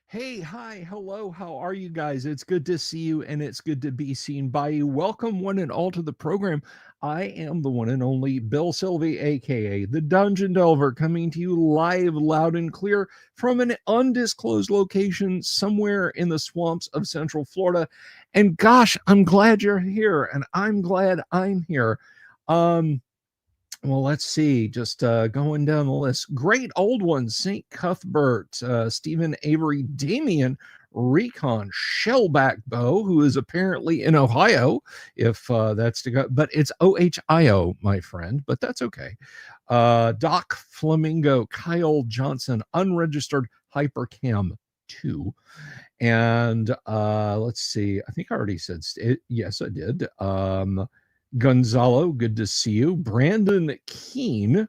Hey, hi, hello, how are you guys? It's good to see you and it's good to be seen by you. Welcome, one and all, to the program. I am the one and only Bill Sylvie, aka the Dungeon Delver, coming to you live, loud, and clear from an undisclosed location somewhere in the swamps of Central Florida. And gosh, I'm glad you're here, and I'm glad I'm here. Um, well, let's see. Just going down the list. Great old ones: St. Cuthbert, Stephen Avery, Damien, Recon, Shellback Bow, who is apparently in Ohio, if that's to go, but it's Ohio, my friend, but that's okay. Doc Flamingo, Kyle Johnson, Unregistered Hypercam 2. And let's see. I think I already said, yes, I did. Gonzalo, good to see you. Brandon Keene,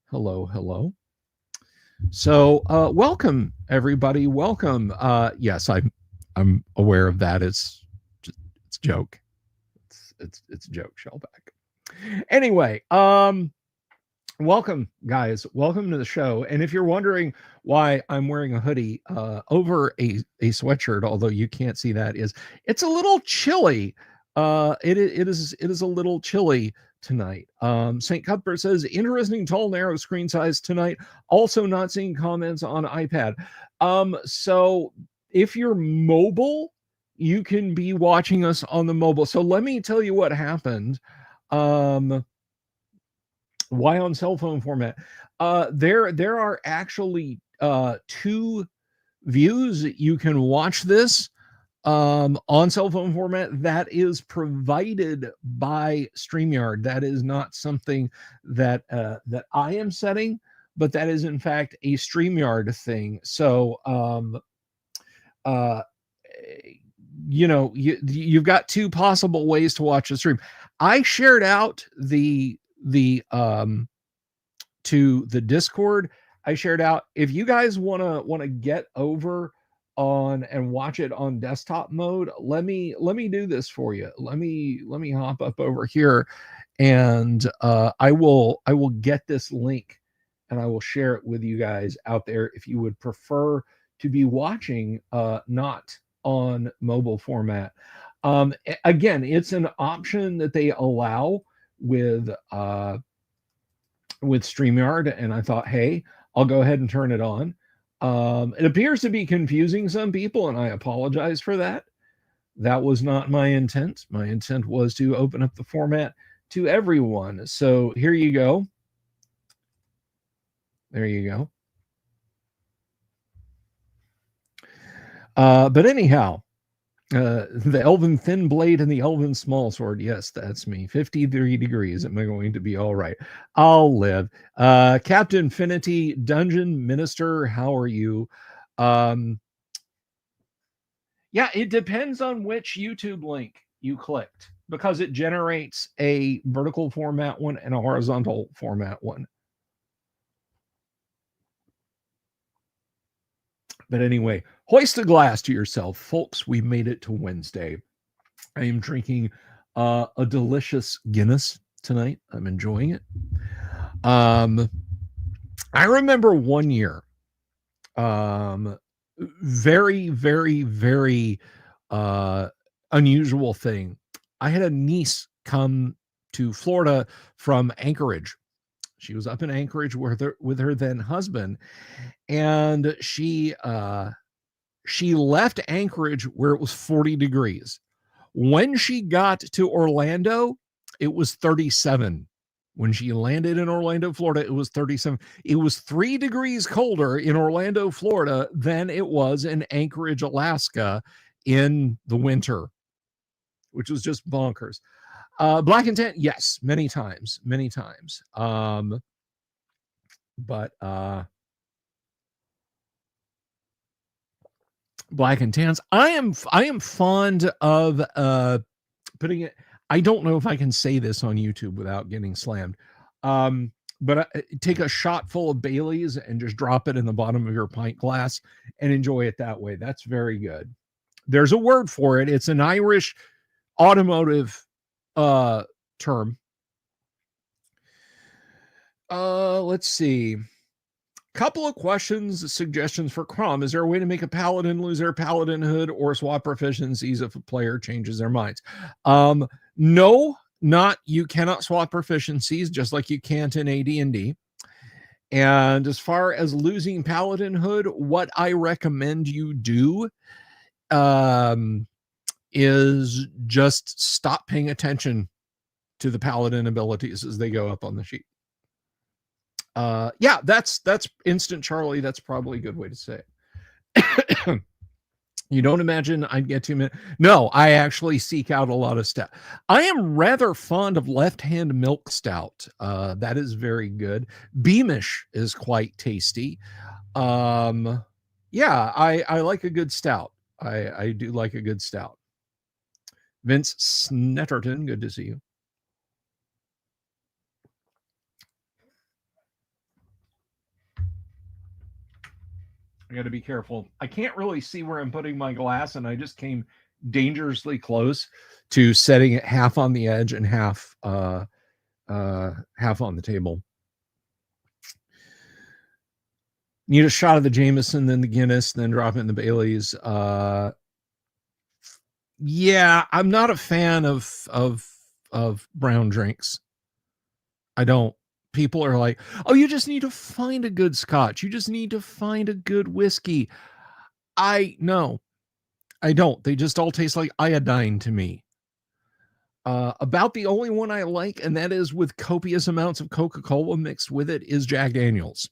hello, hello. So, welcome everybody. Welcome. Yes, I'm aware of that. It's a joke. It's a joke, Shellback. Anyway, welcome guys. Welcome to the show. And if you're wondering why I'm wearing a hoodie over a sweatshirt, although you can't see that, is it's a little chilly. It is a little chilly tonight. St. Cuthbert says, interesting tall narrow screen size tonight. Also not seeing comments on iPad. So if you're mobile, you can be watching us on the mobile. So let me tell you what happened. Why on cell phone format? There are actually two views. You can watch this on cell phone format that is provided by StreamYard. That is not something that that I am setting, but that is in fact a StreamYard thing. So uh you've got two possible ways to watch the stream. I shared out the to the Discord. I shared out, if you guys want to get over on and watch it on desktop mode, let me do this for you. Let me hop up over here, and I will get this link and I will share it with you guys out there if you would prefer to be watching not on mobile format. Again, it's an option that they allow with StreamYard, and I thought, hey, I'll go ahead and turn it on. It appears to be confusing some people, and I apologize for that. That was not my intent. My intent was to open up the format to everyone. So here you go. There you go. But anyhow, the Elven Thin Blade and the Elven Small Sword. Yes, that's me. 53 degrees. Am I going to be all right? I'll live. Captain Finity, Dungeon Minister, how are you? Yeah, it depends on which YouTube link you clicked, because it generates a vertical format one and a horizontal format one. But anyway, hoist a glass to yourself, folks. We made it to Wednesday. I am drinking a delicious Guinness tonight. I'm enjoying it. I remember one year, very, very, very unusual thing. I had a niece come to Florida from Anchorage. She was up in Anchorage with her then husband, and she left Anchorage where it was 40 degrees. When she got to Orlando, it was 37. When she landed in Orlando, Florida, it was 37. It was 3 degrees colder in Orlando, Florida than it was in Anchorage, Alaska in the winter, which was just bonkers. Black and tan, yes, many times, many times. But black and tans, I am fond of putting it. I don't know if I can say this on YouTube without getting slammed. But take a shot full of Bailey's and just drop it in the bottom of your pint glass and enjoy it that way. That's very good. There's a word for it. It's an Irish automotive term. Let's see. Couple of questions, suggestions for Crom. Is there a way to make a paladin lose their paladinhood or swap proficiencies if a player changes their minds? No, not you cannot swap proficiencies just like you can't in AD&D. And as far as losing paladinhood, what I recommend you do is just stop paying attention to the paladin abilities as they go up on the sheet. Yeah, that's instant Charlie. That's probably a good way to say it. You don't imagine I'd get 2 minutes? No, I actually seek out a lot of stout. I am rather fond of left-hand milk stout. That is very good. Beamish is quite tasty. Yeah, I like a good stout. I do like a good stout. Vince Snetterton, good to see you. I got to be careful. I can't really see where I'm putting my glass, and I just came dangerously close to setting it half on the edge and half on the table. Need a shot of the Jameson, then the Guinness, then drop it in the Baileys. Yeah, I'm not a fan of brown drinks. I don't. People are like, oh, you just need to find a good scotch. You just need to find a good whiskey. No, I don't. They just all taste like iodine to me. About the only one I like, and that is with copious amounts of Coca-Cola mixed with it, is Jack Daniels.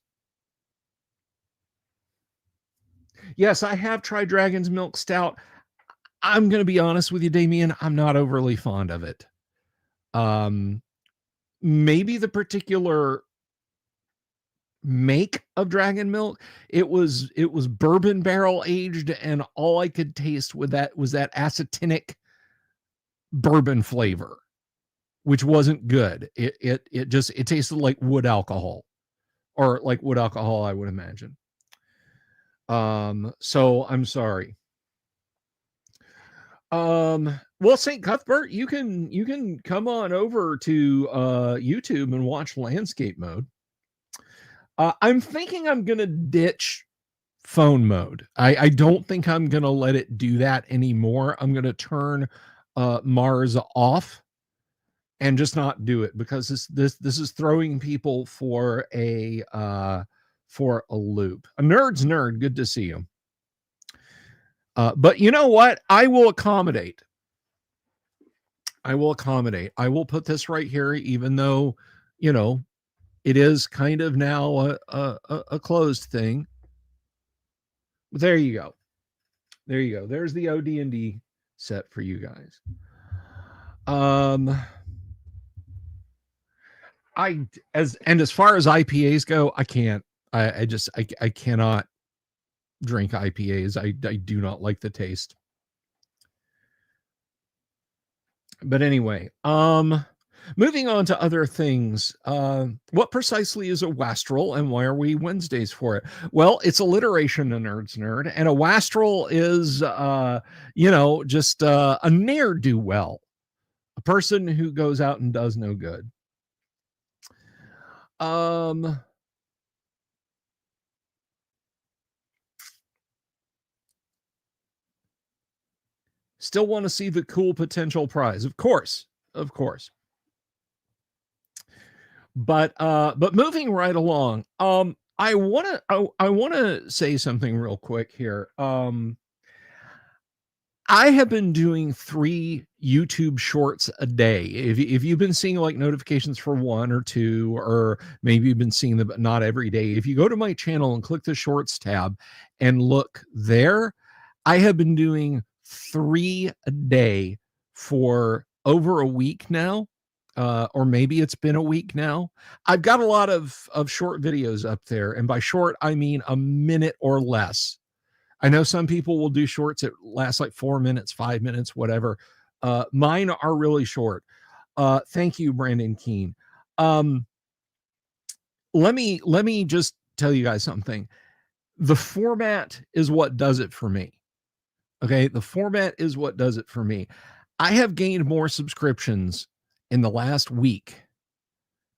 Yes, I have tried Dragon's Milk Stout. I'm going to be honest with you, Damien. I'm not overly fond of it. Maybe the particular make of Dragon Milk, it was bourbon barrel aged, and all I could taste with that was that acetinic bourbon flavor, which wasn't good. It tasted like wood alcohol, or like wood alcohol, I would imagine. So I'm sorry. Well, St. Cuthbert, you can come on over to YouTube and watch landscape mode. I'm thinking I'm gonna ditch phone mode. I don't think I'm gonna let it do that anymore. I'm gonna turn Mars off and just not do it, because this is throwing people for a loop. A nerd's nerd, good to see you. But you know what? I will accommodate. I will put this right here, even though, it is kind of now a closed thing. But there you go. There's the OD&D set for you guys. As far as IPAs go, I can't. I cannot drink IPAs. I do not like the taste. But anyway, moving on to other things. What precisely is a Wastrel, and why are we Wednesdays for it? Well, it's alliteration, a nerd's nerd, and a Wastrel is, just a ne'er-do-well, a person who goes out and does no good. Still want to see the cool potential prize, of course. But moving right along, I want to say something real quick here. I have been doing 3 YouTube shorts a day. If you've been seeing like notifications for 1 or 2, or maybe you've been seeing them, but not every day. If you go to my channel and click the shorts tab and look there, I have been doing 3 a day for over a week now. Or maybe it's been a week now. I've got a lot of short videos up there. And by short, I mean a minute or less. I know some people will do shorts that last like 4 minutes, 5 minutes, whatever. Mine are really short. Thank you, Brandon Keene. Let me just tell you guys something. The format is what does it for me. Okay, the format is what does it for me. I have gained more subscriptions in the last week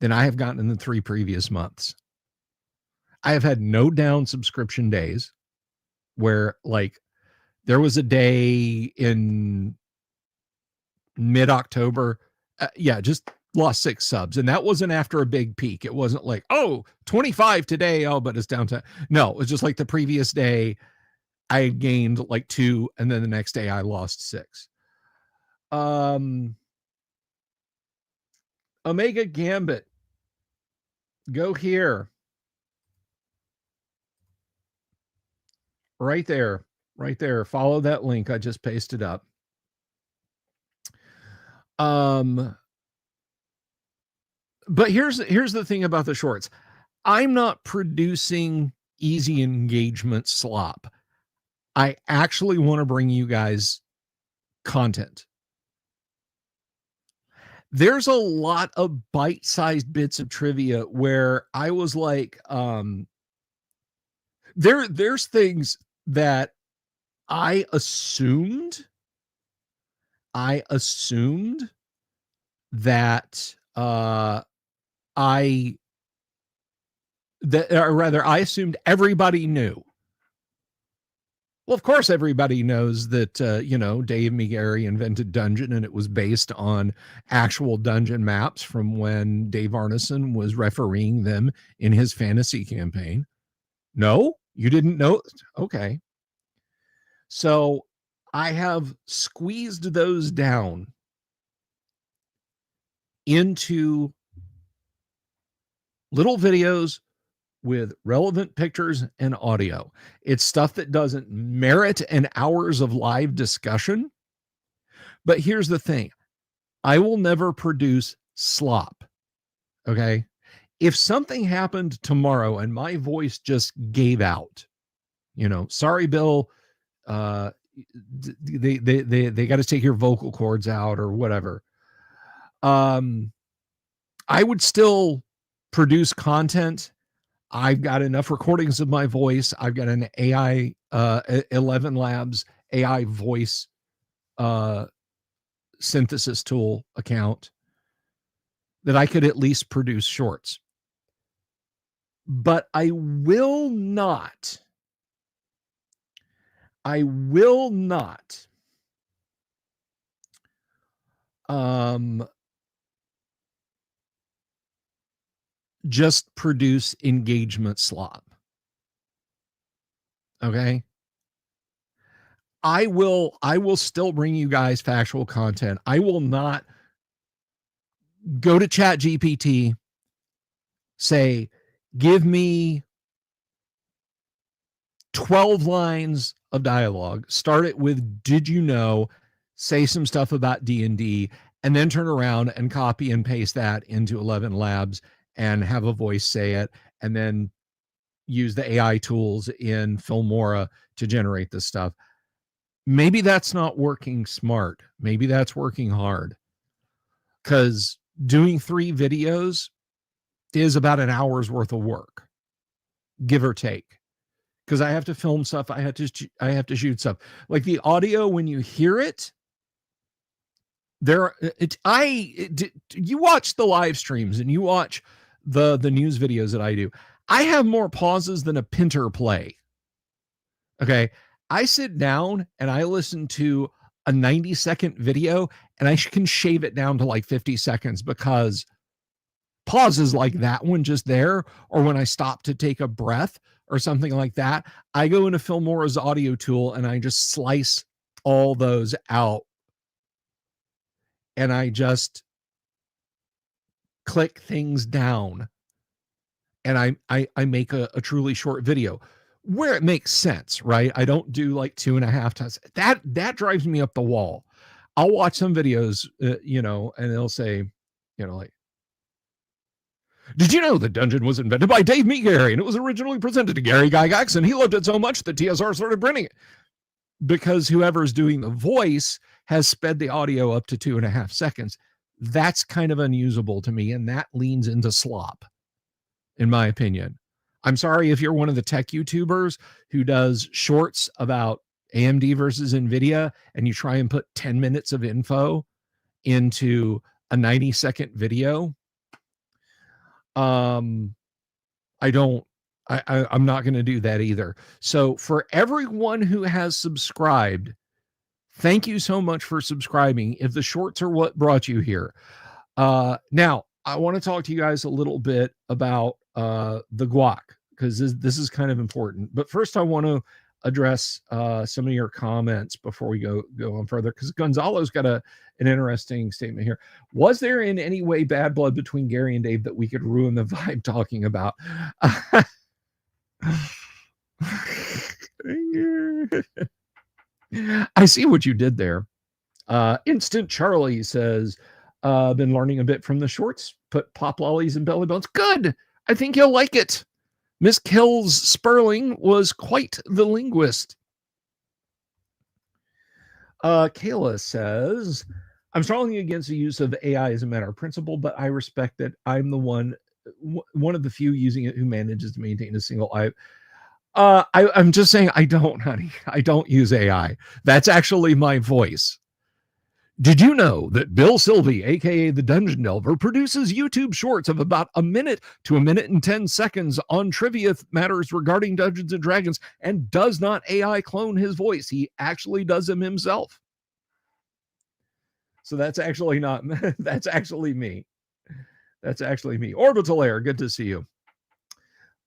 than I have gotten in the 3 previous months. I have had no down subscription days where, like, there was a day in mid-October, yeah, just lost 6 subs, and that wasn't after a big peak. It wasn't like, oh, 25 today, oh, but it's down to, no, it was just like the previous day I gained like 2, and then the next day I lost 6. Omega Gambit, go here. Right there. Right there. Follow that link I just pasted up. But here's the thing about the shorts. I'm not producing easy engagement slop. I actually want to bring you guys content. There's a lot of bite-sized bits of trivia where I was like, there's things that I assumed that I assumed everybody knew. Well, of course, everybody knows that, Dave Migary invented Dungeon, and it was based on actual Dungeon maps from when Dave Arneson was refereeing them in his fantasy campaign. No, you didn't know? Okay. So I have squeezed those down into little videos with relevant pictures and audio. It's stuff that doesn't merit an hours of live discussion. But here's the thing. I will never produce slop. Okay. If something happened tomorrow and my voice just gave out, sorry, Bill, they got to take your vocal cords out or whatever. I would still produce content. I've got enough recordings of my voice. I've got an AI 11 Labs AI voice synthesis tool account that I could at least produce shorts. But I will not just produce engagement slop. Okay. I will still bring you guys factual content. I will not go to Chat GPT, say, give me 12 lines of dialogue, start it with, did you know, say some stuff about D&D, and then turn around and copy and paste that into 11 Labs and have a voice say it, and then use the AI tools in Filmora to generate this stuff. Maybe that's not working smart. Maybe that's working hard. Because doing 3 videos is about an hour's worth of work, give or take. Because I have to film stuff, I have to shoot stuff. Like the audio, when you hear it, you watch the live streams and you watch the news videos that I do. I have more pauses than a Pinter play. Okay. I sit down and I listen to a 90-second video and I can shave it down to like 50 seconds because pauses like that one just there, or when I stop to take a breath or something like that, I go into Filmora's audio tool and I just slice all those out. And I just click things down. And I make a truly short video where it makes sense, right? I don't do like 2.5 times. That drives me up the wall. I'll watch some videos, and they'll say, like, did you know the Dungeon was invented by Dave Meagary and it was originally presented to Gary Gygax and he loved it so much that TSR started printing it? Because whoever's doing the voice has sped the audio up to 2.5 seconds. That's kind of unusable to me, and that leans into slop, in my opinion. I'm sorry if you're one of the tech YouTubers who does shorts about AMD versus NVIDIA and you try and put 10 minutes of info into a 90-second video. I don't I'm not going to do that either. So for everyone who has subscribed, thank you so much for subscribing. If the shorts are what brought you here. Now I want to talk to you guys a little bit about the guac, because this is kind of important. But first I want to address some of your comments before we go on further, because Gonzalo's got an interesting statement here. Was there in any way bad blood between Gary and Dave that we could ruin the vibe talking about? I see what you did there. Instant Charlie says, been learning a bit from the shorts, put pop lollies and belly buttons. Good. I think you'll like it. Miss Kills Sperling was quite the linguist. Kayla says, I'm strongly against the use of AI as a matter of principle, but I respect that I'm the one of the few using it who manages to maintain a single eye. I'm just saying, I don't, honey. I don't use AI. That's actually my voice. Did you know that Bill Sylvie, aka the Dungeon Delver, produces YouTube shorts of about a minute to a minute and 10 seconds on trivia matters regarding Dungeons and Dragons, and does not AI clone his voice? He actually does them himself. So that's actually not, that's actually me. That's actually me. Orbital Air, good to see you.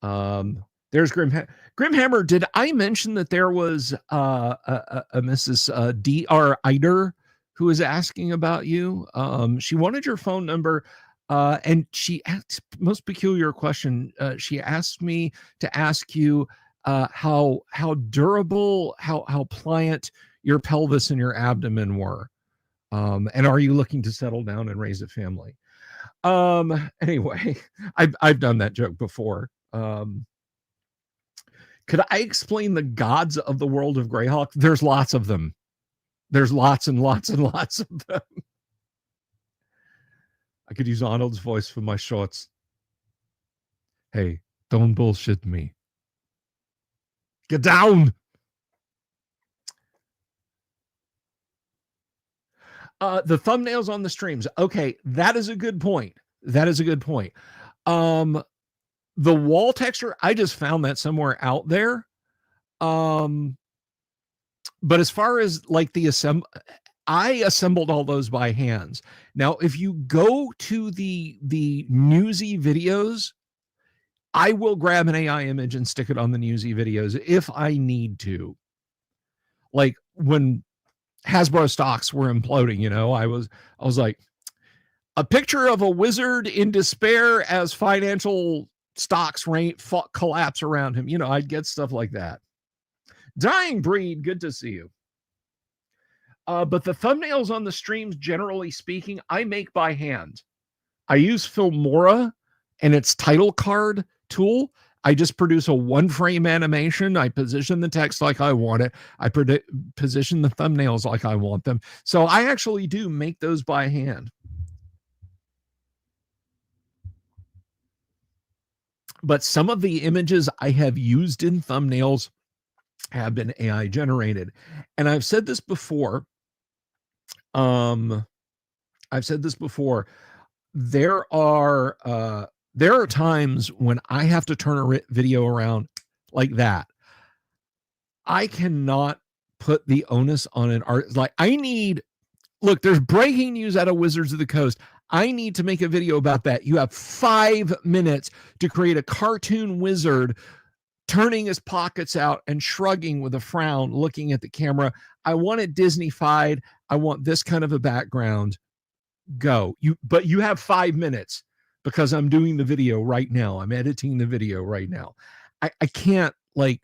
There's Grimhammer. Did I mention that there was a Mrs. D.R. Eider who was asking about you? She wanted your phone number, and she asked most peculiar question. She asked me to ask you how durable, how pliant your pelvis and your abdomen were, and are you looking to settle down and raise a family? Anyway, I've done that joke before. Could I explain the gods of the world of Greyhawk? There's lots of them. There's lots and lots and lots of them. I could use Arnold's voice for my shorts. Hey, don't bullshit me. Get down. The thumbnails on the streams. Okay, that is a good point. That is a good point. The wall texture, I just found that somewhere out there. But as far as like I assembled all those by hands. Now, if you go to the Newsy videos, I will grab an AI image and stick it on the Newsy videos if I need to. Like when Hasbro stocks were imploding, you know, I was like, a picture of a wizard in despair as financial stocks collapse around him. You know, I'd get stuff like that. Dying Breed, good to see you. But the thumbnails on the streams, generally speaking, I make by hand. I use Filmora and its title card tool. I just produce a one-frame animation. I position the text like I want it. I position the thumbnails like I want them. So I actually do make those by hand. But some of the images I have used in thumbnails have been AI generated. And I've said this before. There are times when I have to turn a video around like that. I cannot put the onus on an art. Like look, there's breaking news out of Wizards of the Coast. I need to make a video about that. You have 5 minutes to create a cartoon wizard turning his pockets out and shrugging with a frown, looking at the camera. I want it Disney-fied. I want this kind of a background. Go. But you have 5 minutes because I'm doing the video right now. I'm editing the video right now. I can't, like,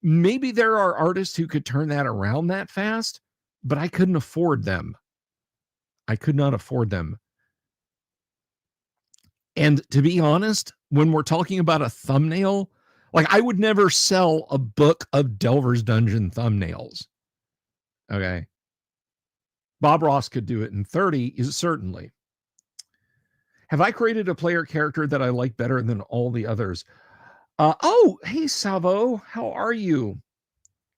maybe there are artists who could turn that around that fast, but I couldn't afford them. I could not afford them. And to be honest, when we're talking about a thumbnail, like I would never sell a book of Delver's Dungeon thumbnails. Okay. Bob Ross could do it in 30, certainly. Have I created a player character that I like better than all the others? Oh, hey, Savo. How are you?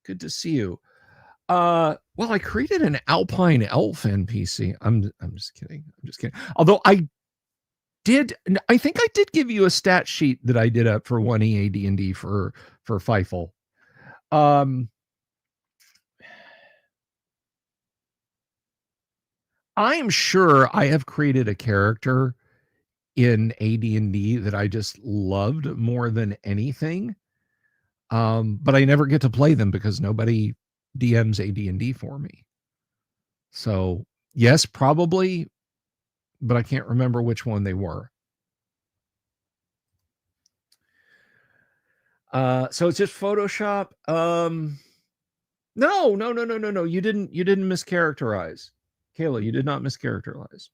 Good to see you. Well, I created an Alpine Elf NPC. I'm just kidding. Although I think I did give you a stat sheet that I did up for 1EA D&D for Fifle. I'm sure I have created a character in AD&D that I just loved more than anything. But I never get to play them because nobody DMs AD&D for me. So yes, probably, but I can't remember which one they were. So it's just Photoshop. No. You didn't mischaracterize. Kayla, you did not mischaracterize.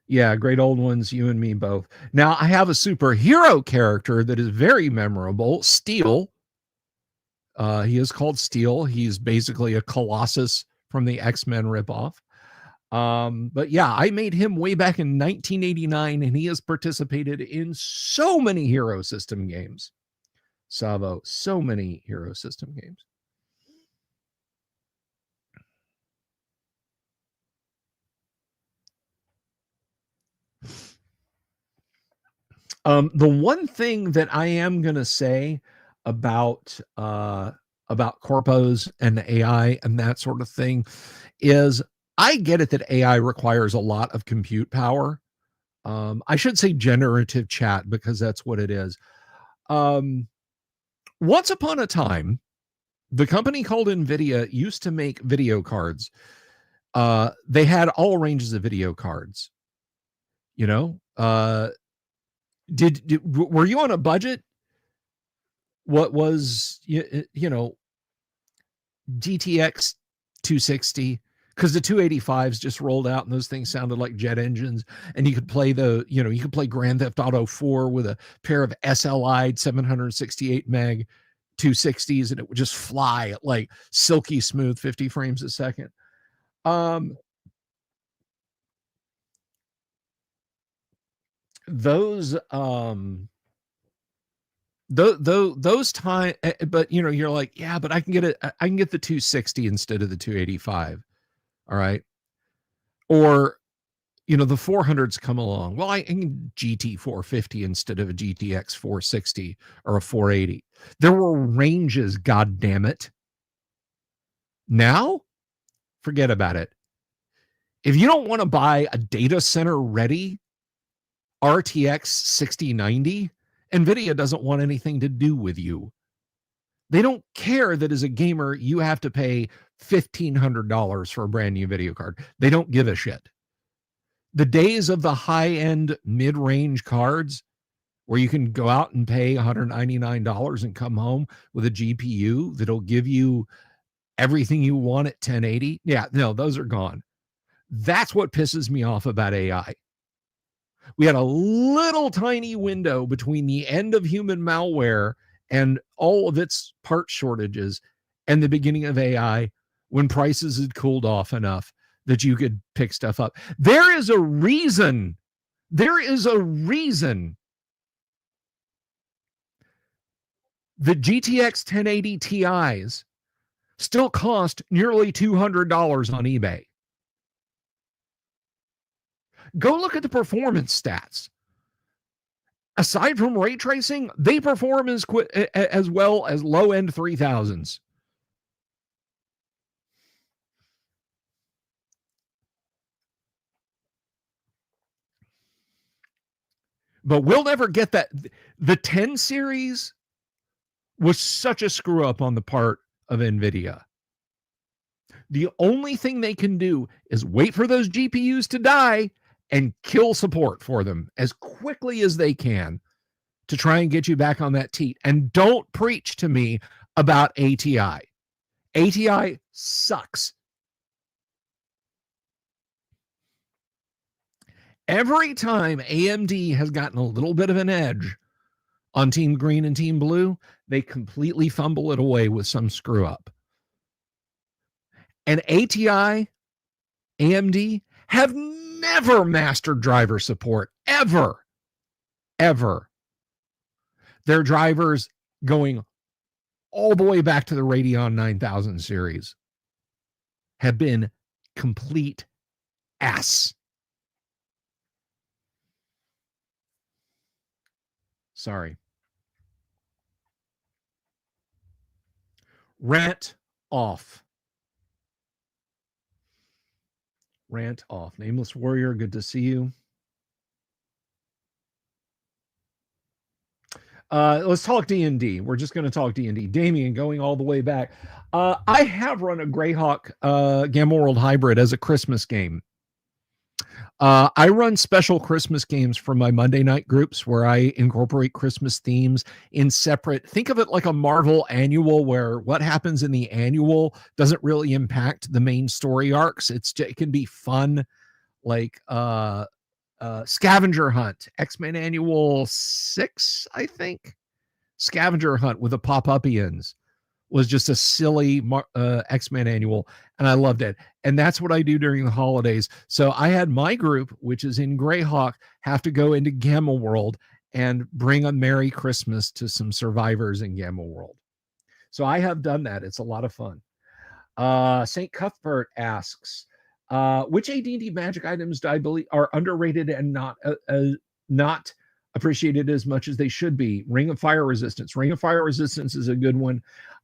Yeah, great old ones, you and me both. Now, I have a superhero character that is very memorable, Steel. He is called Steel. He's basically a Colossus from the X-Men ripoff. But yeah, I made him way back in 1989, and he has participated in so many Hero System games. Savo, so many Hero System games. The one thing that I am gonna say about corpos and AI and that sort of thing is I get it that AI requires a lot of compute power. I should say generative chat because that's what it is. Once upon a time, the company called NVIDIA used to make video cards. They had all ranges of video cards. You know, were you on a budget? What was GTX 260? Because the 285s just rolled out and those things sounded like jet engines, and you could play you could play Grand Theft Auto 4 with a pair of SLI 768 meg 260s, and it would just fly at like silky smooth 50 frames a second. Those time, but you're like, yeah, but I can get the 260 instead of the 285. All right. Or the 400s come along. Well, I can GT 450 instead of a GTX 460 or a 480. There were ranges, god damn it. Now, forget about it. If you don't want to buy a data center ready RTX 6090, NVIDIA doesn't want anything to do with you. They don't care that as a gamer, you have to pay $1,500 for a brand new video card. They don't give a shit. The days of the high-end mid-range cards where you can go out and pay $199 and come home with a GPU that'll give you everything you want at 1080. Yeah, no, those are gone. That's what pisses me off about AI. We had a little tiny window between the end of human malware and all of its part shortages and the beginning of AI when prices had cooled off enough that you could pick stuff up. There is a reason the GTX 1080 Ti's still cost nearly $200 on eBay. Go look at the performance stats. Aside from ray tracing, they perform as well as low-end 3000s. But we'll never get that. The 10 series was such a screw up on the part of NVIDIA. The only thing they can do is wait for those GPUs to die and kill support for them as quickly as they can to try and get you back on that teat. And don't preach to me about ATI. ATI sucks. Every time AMD has gotten a little bit of an edge on Team Green and Team Blue, they completely fumble it away with some screw up. And ATI, AMD have never mastered driver support, ever. Their drivers going all the way back to the Radeon 9000 series have been complete ass. Sorry. Rant off. Rant off. Nameless Warrior, good to see you. Let's talk D&D. We're just going to talk D&D. Damien, going all the way back. I have run a Greyhawk Gamma World Hybrid as a Christmas game. I run special Christmas games for my Monday night groups where I incorporate Christmas themes in separate. Think of it like a Marvel annual where what happens in the annual doesn't really impact the main story arcs. It can be fun, like Scavenger Hunt, X-Men Annual 6, I think. Scavenger Hunt with the pop-upians was just a silly X-Men annual, and I loved it. And that's what I do during the holidays. So I had my group, which is in Greyhawk, have to go into Gamma World and bring a Merry Christmas to some survivors in Gamma World. So I have done that. It's a lot of fun. St. Cuthbert asks, which AD&D magic items do I believe are underrated and not appreciated as much as they should be? Ring of Fire Resistance. Ring of Fire Resistance is a good one.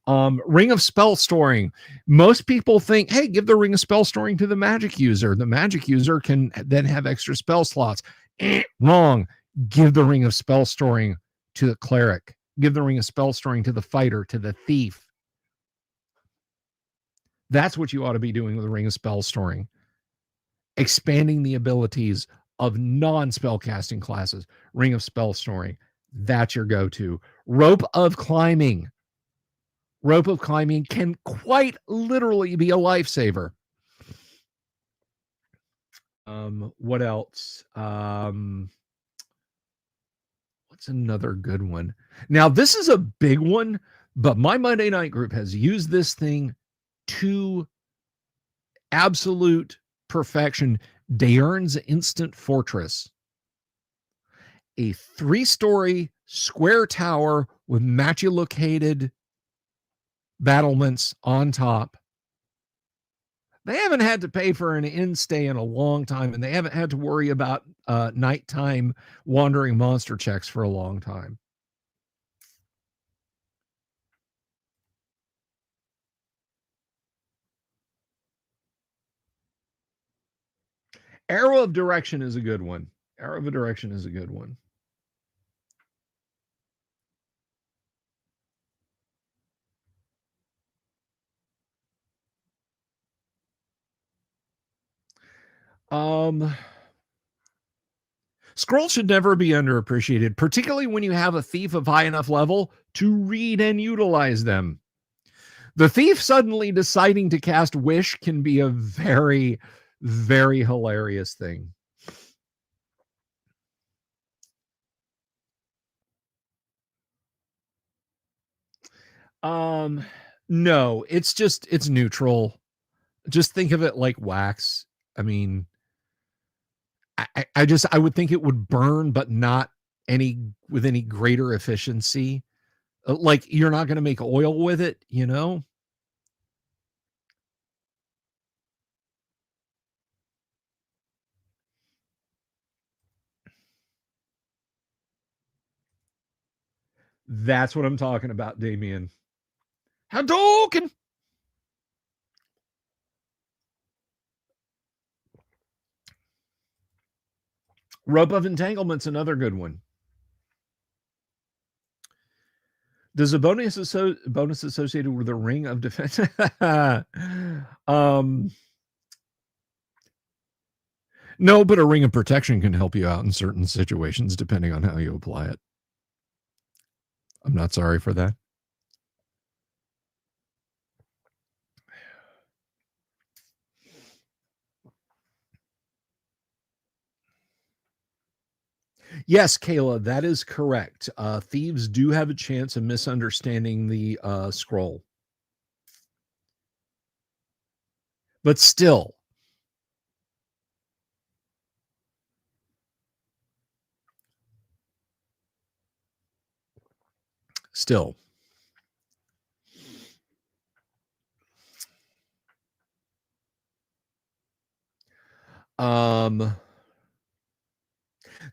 Ring of Spell Storing. Most people think, hey, give the Ring of Spell Storing to the magic user. The magic user can then have extra spell slots. Wrong. Give the Ring of Spell Storing to the cleric. Give the Ring of Spell Storing to the fighter, to the thief. That's what you ought to be doing with the Ring of Spell Storing. Expanding the abilities of non-spellcasting classes. Ring of Spell Storing. That's your go-to. Rope of Climbing. Rope of Climbing can quite literally be a lifesaver. What else? What's another good one? Now, this is a big one, but my Monday night group has used this thing to absolute perfection. Daern's Instant Fortress. A 3-story square tower with matchy-located battlements on top. They haven't had to pay for an inn stay in a long time, and they haven't had to worry about nighttime wandering monster checks for a long time. Arrow of Direction is a good one. Arrow of Direction is a good one. Scrolls should never be underappreciated, particularly when you have a thief of high enough level to read and utilize them. The thief suddenly deciding to cast Wish can be a very, very hilarious thing. No, it's neutral. Just think of it like wax. I mean, I would think it would burn, but not with any greater efficiency. Like you're not going to make oil with it, you know? That's what I'm talking about, Damien. Hadouken! Rope of Entanglement's another good one. Does a bonus associated with a Ring of Defense? No, but a Ring of Protection can help you out in certain situations depending on how you apply it. I'm not sorry for that. Yes, Kayla, that is correct. Thieves do have a chance of misunderstanding the scroll. But still, Still.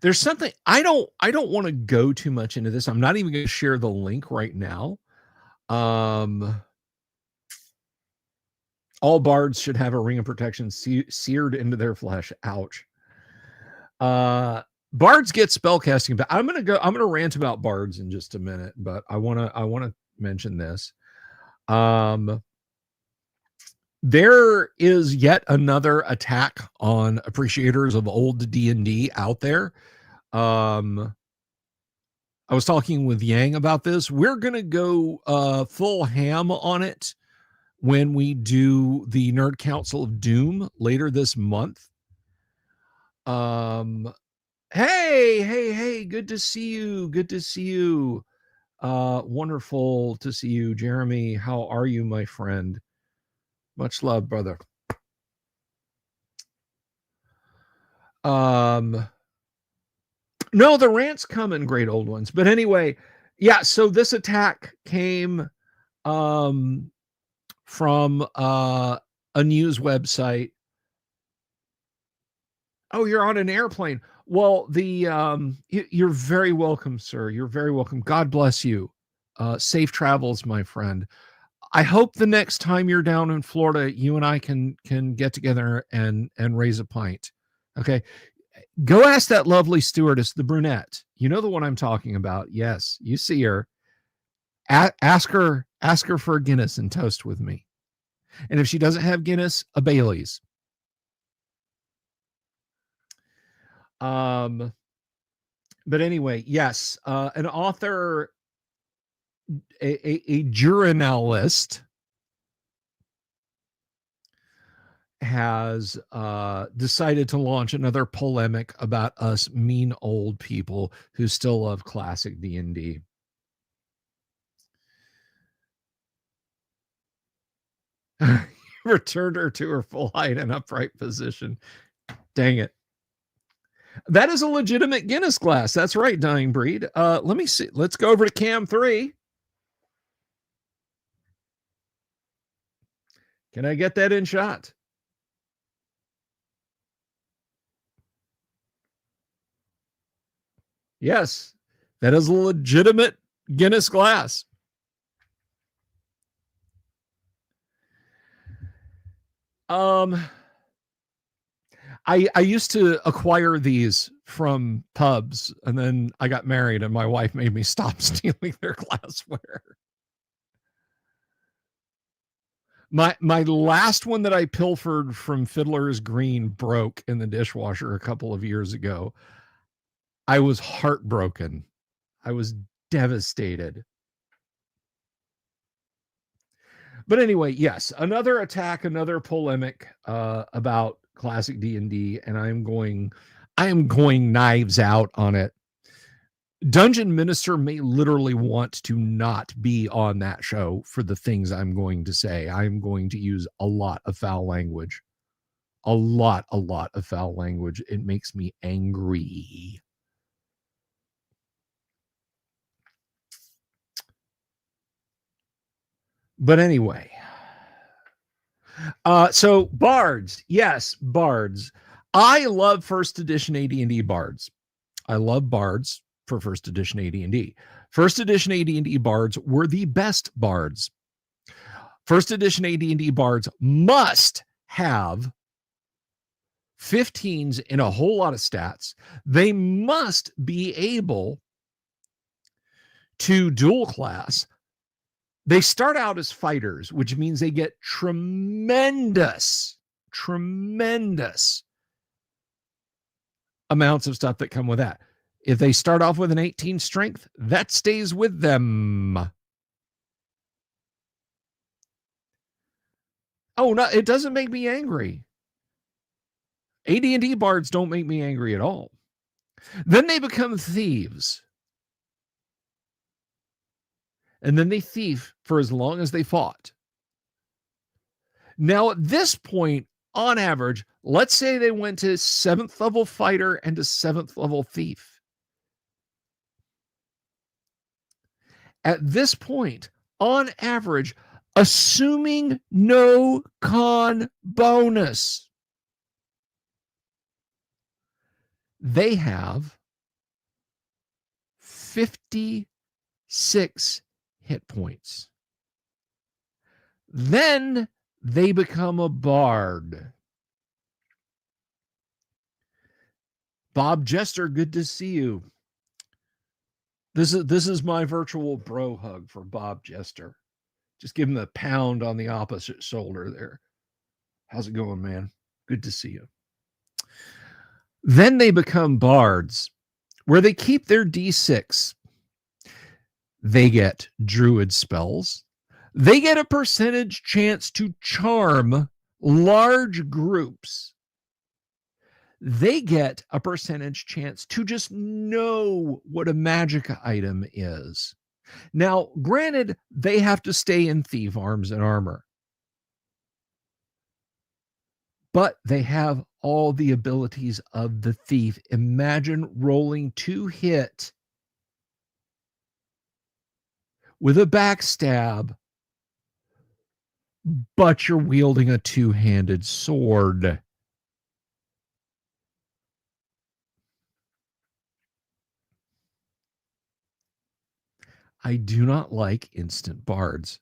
There's something I don't want to go too much into this. I'm not even going to share the link right now. All bards should have a ring of protection seared into their flesh. Ouch. Bards get spellcasting, but I'm gonna rant about bards in just a minute, but I wanna mention this. There is yet another attack on appreciators of old D&D out there. I was talking with Yang about this. We're gonna go full ham on it when we do the Nerd Council of Doom later this month. Hey, good to see you. Good to see you. Wonderful to see you, Jeremy. How are you, my friend? Much love, brother. No, the rant's coming, great old ones. But anyway, yeah, so this attack came from a news website. Oh, you're on an airplane. Well, you're very welcome, sir. You're very welcome. God bless you. Safe travels, my friend. I hope the next time you're down in Florida, you and I can get together and raise a pint. Okay. Go ask that lovely stewardess, the brunette. You know the one I'm talking about. Yes, you see her. Ask her for a Guinness and toast with me. And if she doesn't have Guinness, a Bailey's. But anyway, yes, an author, a journalist has decided to launch another polemic about us mean old people who still love classic D&D. Returned her to her full height and upright position. Dang it. That is a legitimate Guinness glass. That's right, Dying Breed. Let me see. Let's go over to Cam 3. Can I get that in shot? Yes, that is a legitimate Guinness glass. I used to acquire these from pubs, and then I got married, and my wife made me stop stealing their glassware. My last one that I pilfered from Fiddler's Green broke in the dishwasher a couple of years ago. I was heartbroken. I was devastated. But anyway, yes, another attack, another polemic about classic D&D, and I am going knives out on it. Dungeon Minister may literally want to not be on that show for the things I'm going to say. I'm going to use a lot of foul language. A lot of foul language. It makes me angry. But anyway, so bards, yes, bards. I love first edition AD&D bards. I love bards for first edition AD&D. First edition AD&D bards were the best bards. First edition AD&D bards must have 15s in a whole lot of stats. They must be able to dual class. They start out as fighters, which means they get tremendous amounts of stuff that come with that. If they start off with an 18 strength, that stays with them. Oh, no, it doesn't make me angry. AD&D bards don't make me angry at all. Then they become thieves. And then they thief for as long as they fought. Now, at this point, on average, let's say they went to 7th level fighter and to 7th level thief. At this point, on average, assuming no con bonus, they have 56 hit points. Then they become a bard. Bob Jester, good to see you. This is my virtual bro hug for Bob Jester. Just give him a pound on the opposite shoulder there. How's it going, man? Good to see you. Then they become bards, where they keep their D6. They get druid spells. They get a percentage chance to charm large groups. They get a percentage chance to just know what a magic item is. Now, granted, they have to stay in thief arms and armor, but they have all the abilities of the thief. Imagine rolling 2 hit with a backstab, but you're wielding a 2-handed sword. I do not like instant bards.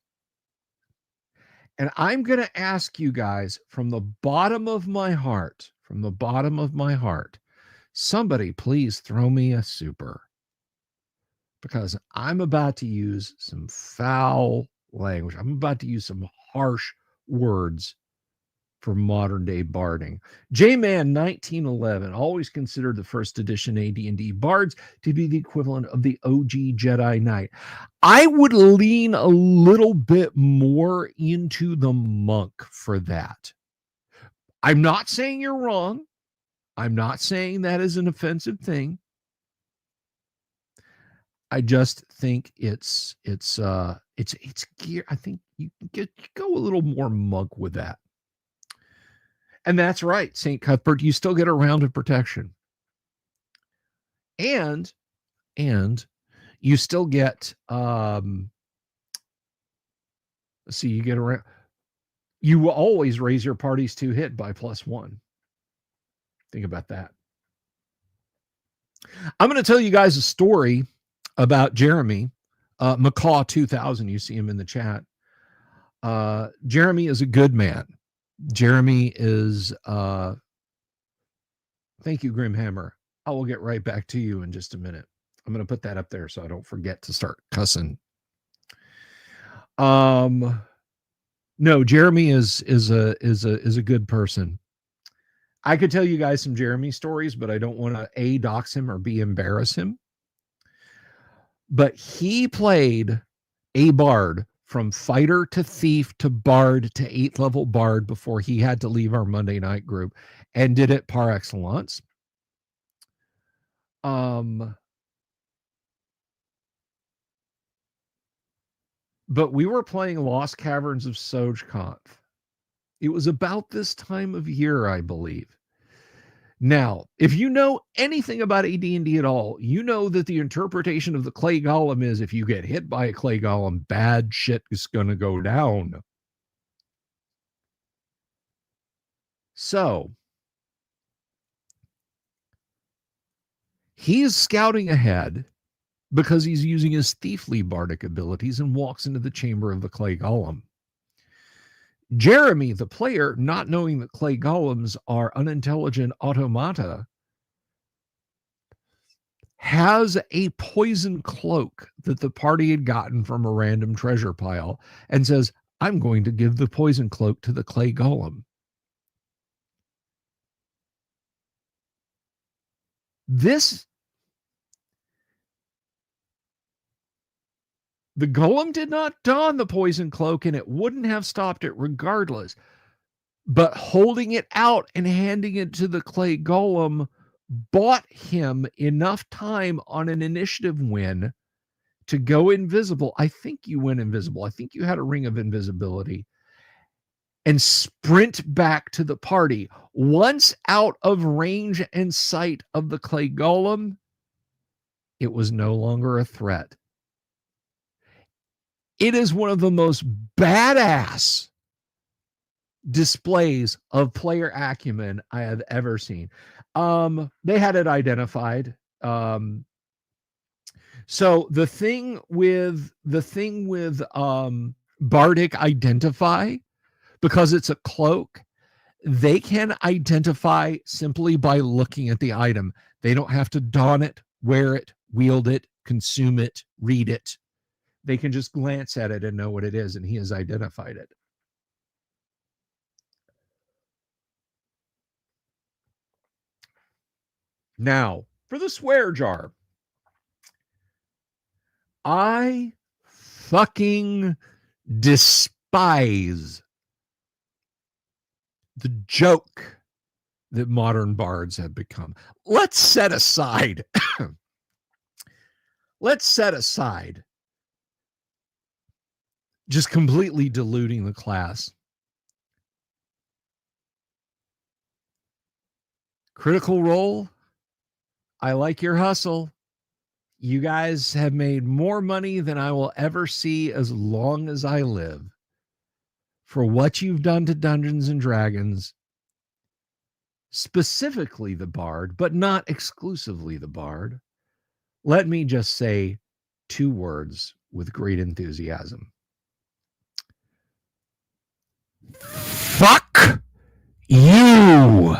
And I'm going to ask you guys from the bottom of my heart, somebody please throw me a super, because I'm about to use some foul language. I'm about to use some harsh words for modern day barding. J-Man 1911 always considered the first edition AD&D bards to be the equivalent of the OG Jedi Knight. I would lean a little bit more into the monk for that. I'm not saying you're wrong. I'm not saying that is an offensive thing. I just think it's gear. I think you go a little more monk with that. And that's right, St. Cuthbert, you still get a round of protection. And you still get let's see, you get around, you will always raise your party's 2 hit by +1. Think about that. I'm going to tell you guys a story about Jeremy McCaw 2000. You see him in the chat. Jeremy is a good man. Jeremy is thank you, Grimhammer. I will get right back to you in just a minute. I'm going to put that up there so I don't forget to start cussing. No, Jeremy is a good person. I could tell you guys some Jeremy stories, but I don't want to A, dox him, or B, embarrass him. But he played a bard from fighter to thief to bard to 8th level bard before he had to leave our Monday night group, and did it par excellence. But we were playing Lost Caverns of Sojkonth. It was about this time of year, I believe. Now, if you know anything about AD&D at all, you know that the interpretation of the clay golem is if you get hit by a clay golem, bad shit is going to go down. So, he's scouting ahead because he's using his thiefly bardic abilities and walks into the chamber of the clay golem. Jeremy, the player, not knowing that clay golems are unintelligent automata, has a poison cloak that the party had gotten from a random treasure pile and says, I'm going to give the poison cloak to the clay golem. The golem did not don the poison cloak, and it wouldn't have stopped it regardless. But holding it out and handing it to the clay golem bought him enough time on an initiative win to go invisible. I think you went invisible. I think you had a ring of invisibility, and sprint back to the party. Once out of range and sight of the clay golem, it was no longer a threat. It is one of the most badass displays of player acumen I have ever seen. They had it identified. So the thing with Bardic Identify, because it's a cloak, they can identify simply by looking at the item. They don't have to don it, wear it, wield it, consume it, read it. They can just glance at it and know what it is, and he has identified it. Now, for the swear jar, I fucking despise the joke that modern bards have become. Let's set aside just completely diluting the class. Critical Role, I like your hustle. You guys have made more money than I will ever see as long as I live for what you've done to Dungeons and Dragons, specifically the Bard, but not exclusively the Bard. Let me just say two words with great enthusiasm. Fuck you.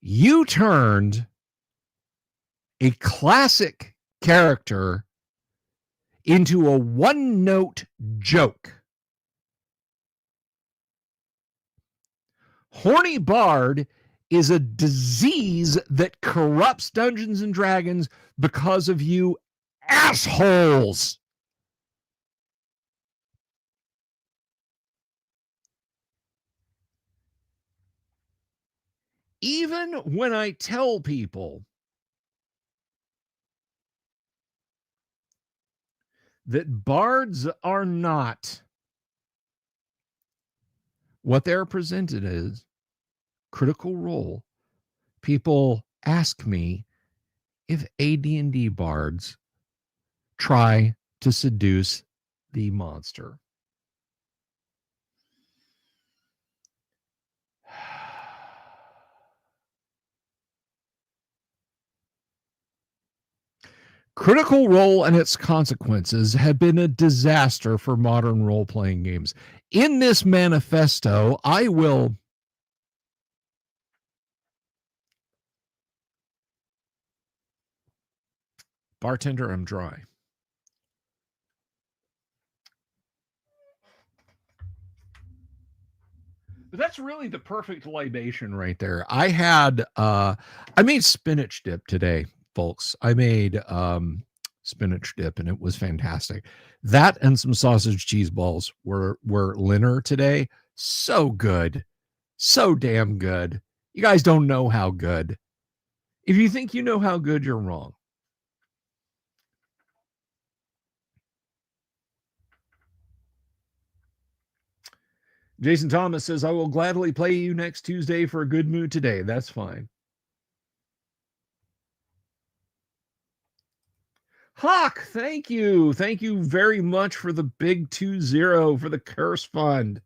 You turned a classic character into a one-note joke. Horny Bard is a disease that corrupts Dungeons and Dragons because of you assholes. Even when I tell people that bards are not what they're presented as, Critical Role, people ask me if AD&D bards try to seduce the monster. Critical Role and its consequences have been a disaster for modern role-playing games. In this manifesto, I will bartender, I'm dry. But that's really the perfect libation right there. I made spinach dip today, folks. I made spinach dip and it was fantastic. That and some sausage cheese balls were dinner today. So good. So damn good. You guys don't know how good. If you think you know how good, you're wrong. Jason Thomas says, I will gladly play you next Tuesday for a good mood today. That's fine. Hawk, thank you. Thank you very much for the big 2-0 for the Curse Fund.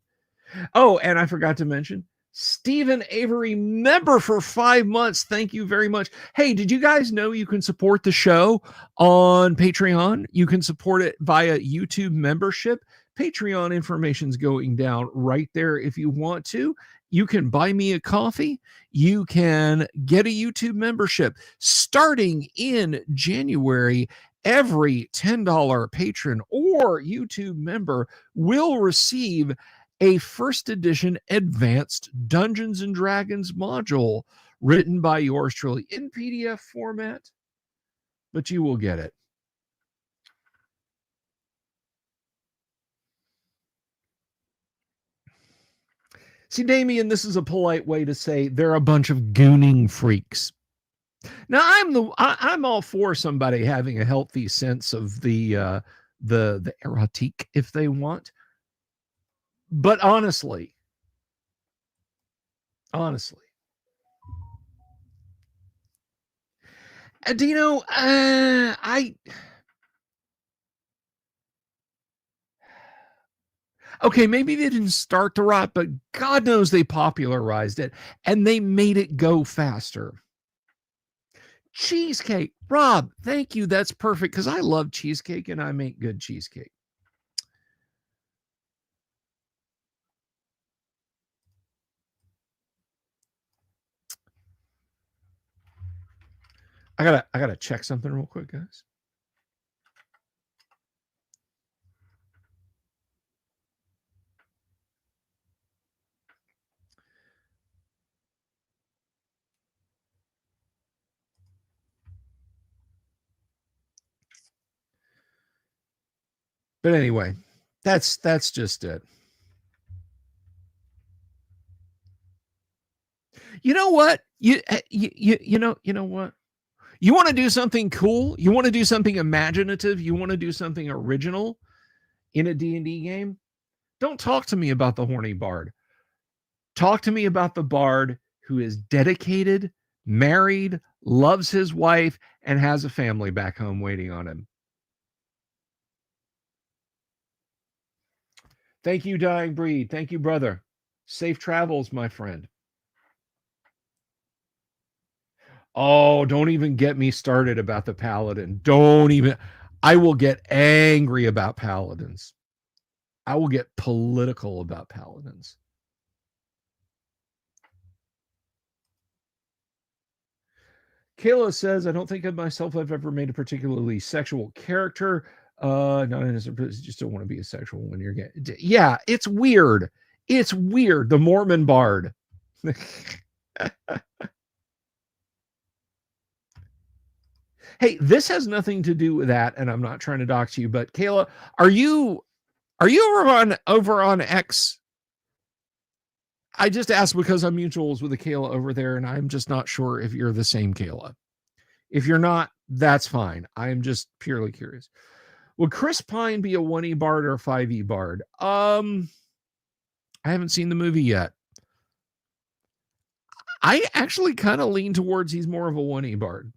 Oh, and I forgot to mention, Stephen Avery, member for 5 months. Thank you very much. Hey, did you guys know you can support the show on Patreon? You can support it via YouTube membership. Patreon information's going down right there if you want to. You can buy me a coffee. You can get a YouTube membership. Starting in January, every $10 patron or YouTube member will receive a first edition advanced Dungeons and Dragons module written by yours truly in PDF format, but you will get it. See, Damien, this is a polite way to say they're a bunch of gooning freaks. Now, I'm all for somebody having a healthy sense of the erotique if they want, but honestly, Dino, I okay, maybe they didn't start to rot, but God knows they popularized it and they made it go faster. Cheesecake, Rob, thank you. That's perfect because I love cheesecake and I make good cheesecake. I gotta check something real quick, guys. But anyway, that's just it. You know what? You know what? You want to do something cool? You want to do something imaginative? You want to do something original in a D&D game? Don't talk to me about the horny bard. Talk to me about the bard who is dedicated, married, loves his wife, and has a family back home waiting on him. Thank you, Dying Breed. Thank you, brother. Safe travels, my friend. Oh, don't even get me started about the paladin. Don't even. I will get angry about paladins. I will get political about paladins. Kayla says, I don't think of myself I've ever made a particularly sexual character. Not in a, just don't want to be a sexual when you're getting. Yeah, it's weird. It's weird. The Mormon bard. Hey, this has nothing to do with that, and I'm not trying to dox you, but Kayla, are you over on X? I just asked because I'm mutuals with a Kayla over there, and I'm just not sure if you're the same Kayla. If you're not, that's fine. I'm just purely curious. Would Chris Pine be a 1E bard or a 5E bard? I haven't seen the movie yet. I actually kind of lean towards he's more of a 1E bard.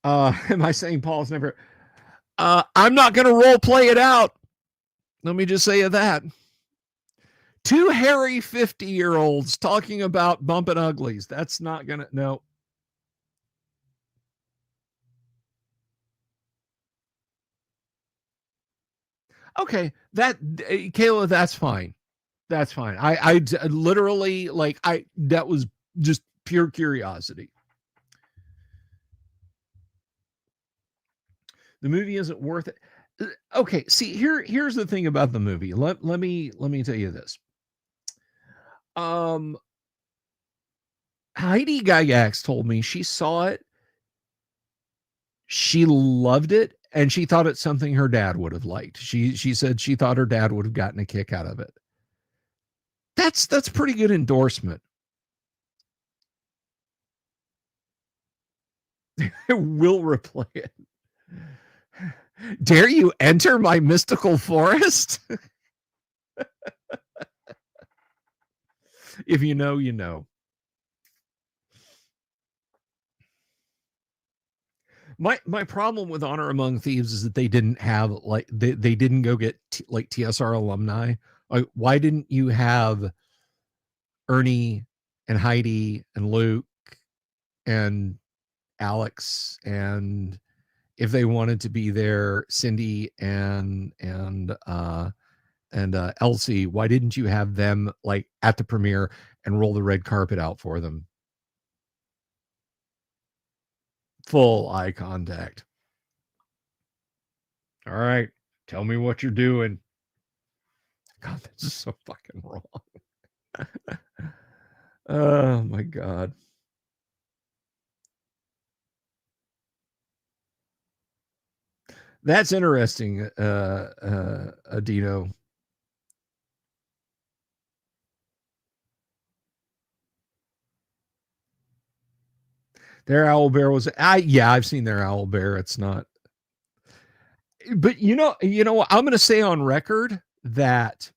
Am I saying Paul's never? I'm not going to role play it out. Let me just say that. Two hairy 50-year-olds talking about bumping uglies. That's not going to, no. Okay, that Kayla, that's fine. That's fine. I literally like that was just pure curiosity. The movie isn't worth it. Okay, see here's the thing about the movie. Let me tell you this. Um Heidi Gygax told me she saw it, she loved it, and she thought it's something her dad would have liked. She said she thought her dad would have gotten a kick out of it. That's pretty good endorsement. We'll replay it. Dare you enter my mystical forest? If you know, you know. My problem with Honor Among Thieves is that they didn't have like they didn't go get like TSR alumni. Like, why didn't you have Ernie and Heidi and Luke and Alex, and if they wanted to be there, Cindy and Elsie? Why didn't you have them like at the premiere and roll the red carpet out for them? Full eye contact. All right, tell me what you're doing. God, this is so fucking wrong. Oh my God. That's interesting, Adino. Their owl bear was yeah, I've seen their owl bear. It's not But what? I'm going to say on record that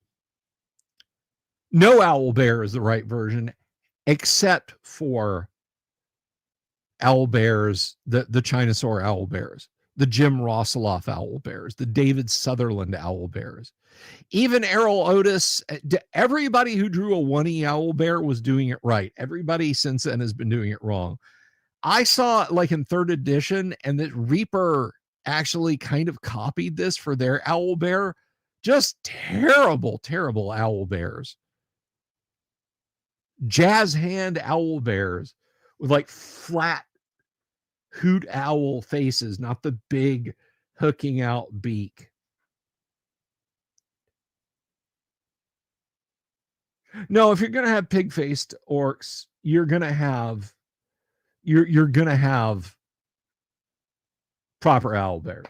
no owl bear is the right version, except for owl bears, the Chinosaur owl bears, the Jim Rosseloff owl bears, the David Sutherland owl bears. Even Errol Otis, everybody who drew a 1E owl bear was doing it right. Everybody since then has been doing it wrong. I saw it like in third edition, and that Reaper actually kind of copied this for their owl bear. Just terrible, terrible owl bears. Jazz hand owl bears with like flat hoot owl faces, not the big hooking out beak. No, if you're gonna have pig-faced orcs, you're gonna have proper owl bears.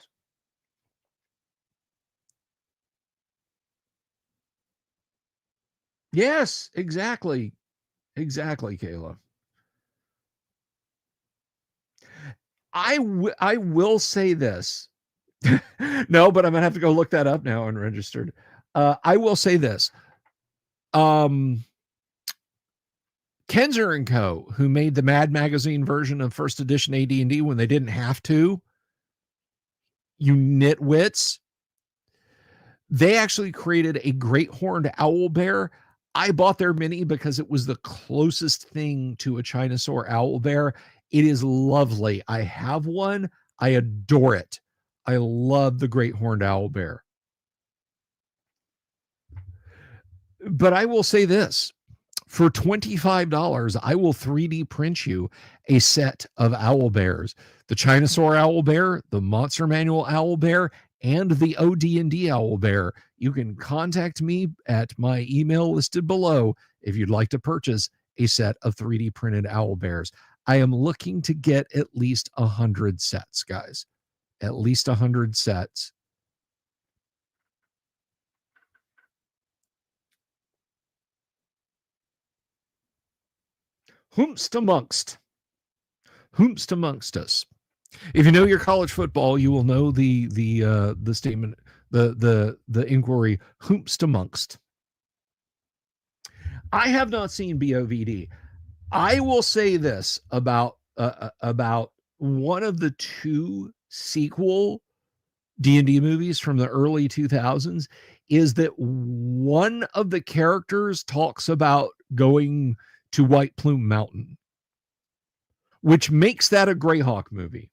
Yes, exactly. Exactly, Kayla. I will say this. No, but I'm gonna have to go look that up now unregistered. I will say this. Kenzer and Co., who made the Mad Magazine version of first edition AD&D when they didn't have to, you nitwits, they actually created a great horned owl bear. I bought their mini because it was the closest thing to a Chinosaur owl bear. It is lovely. I have one. I adore it. I love the great horned owl bear. But I will say this, for $25, I will 3D print you a set of owl bears, the Chinosaur owl bear, the Monster Manual owl bear, and the OD&D owl bear. You can contact me at my email listed below if you'd like to purchase a set of 3D printed owl bears. I am looking to get at least 100 sets, guys. At least 100 sets. Whomst amongst us. If you know your college football, you will know the statement, the inquiry, whomst amongst. I have not seen BOVD. I will say this about one of the two sequel D&D movies from the early 2000s is that one of the characters talks about going to White Plume Mountain, which makes that a Greyhawk movie.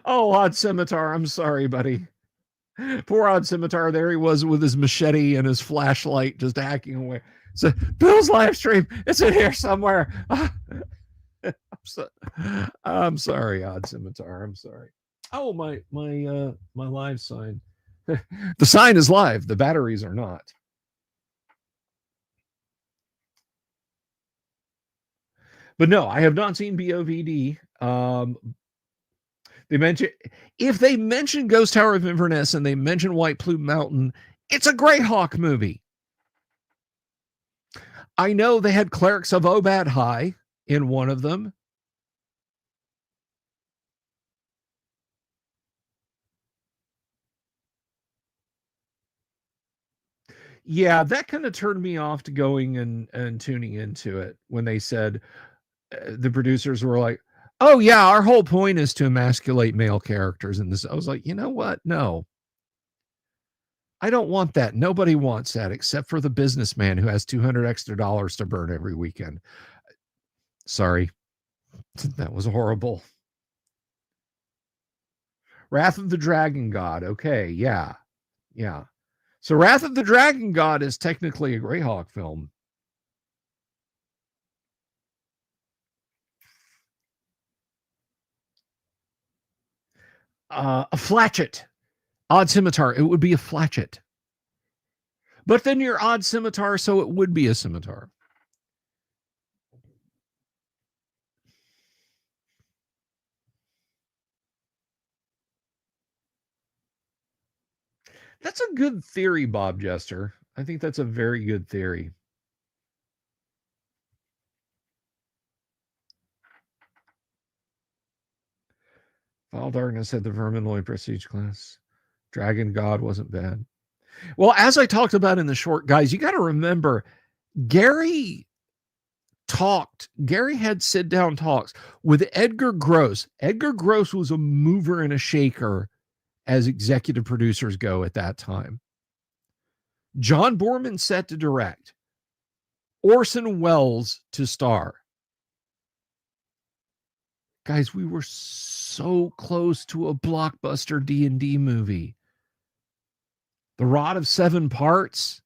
Oh, Odd Scimitar, I'm sorry, buddy. Poor Odd Scimitar. There he was with his machete and his flashlight just hacking away. So Bill's live stream, it's in here somewhere. I'm sorry, Odd Scimitar. I'm sorry. Oh, my live sign. The sign is live. The batteries are not. But no, I have not seen BOVD. They mention, if they mention Ghost Tower of Inverness and they mention White Plume Mountain, it's a Greyhawk movie. I know they had Clerics of Obad High in one of them. Yeah, that kind of turned me off to going and tuning into it when they said, the producers were like, "Oh yeah, our whole point is to emasculate male characters in this." I was like, you know what? No, I don't want that. Nobody wants that except for the businessman who has $200 extra to burn every weekend. Sorry, that was horrible. Wrath of the Dragon God. Okay, yeah, yeah. So Wrath of the Dragon God is technically a Greyhawk film. A Flatchet. Odd Scimitar. It would be a Flatchet. But then you're Odd Scimitar, so it would be a scimitar. That's a good theory, Bob Jester. I think that's a very good theory. Foul Darkness had the Verminoid Prestige class. Dragon God wasn't bad. Well, as I talked about in the short, guys, you got to remember Gary had sit down talks with Edgar Gross. Edgar Gross was a mover and a shaker as executive producers go at that time. John Boorman set to direct. Orson Welles to star. Guys, we were so close to a blockbuster D&D movie. The Rod of Seven Parts.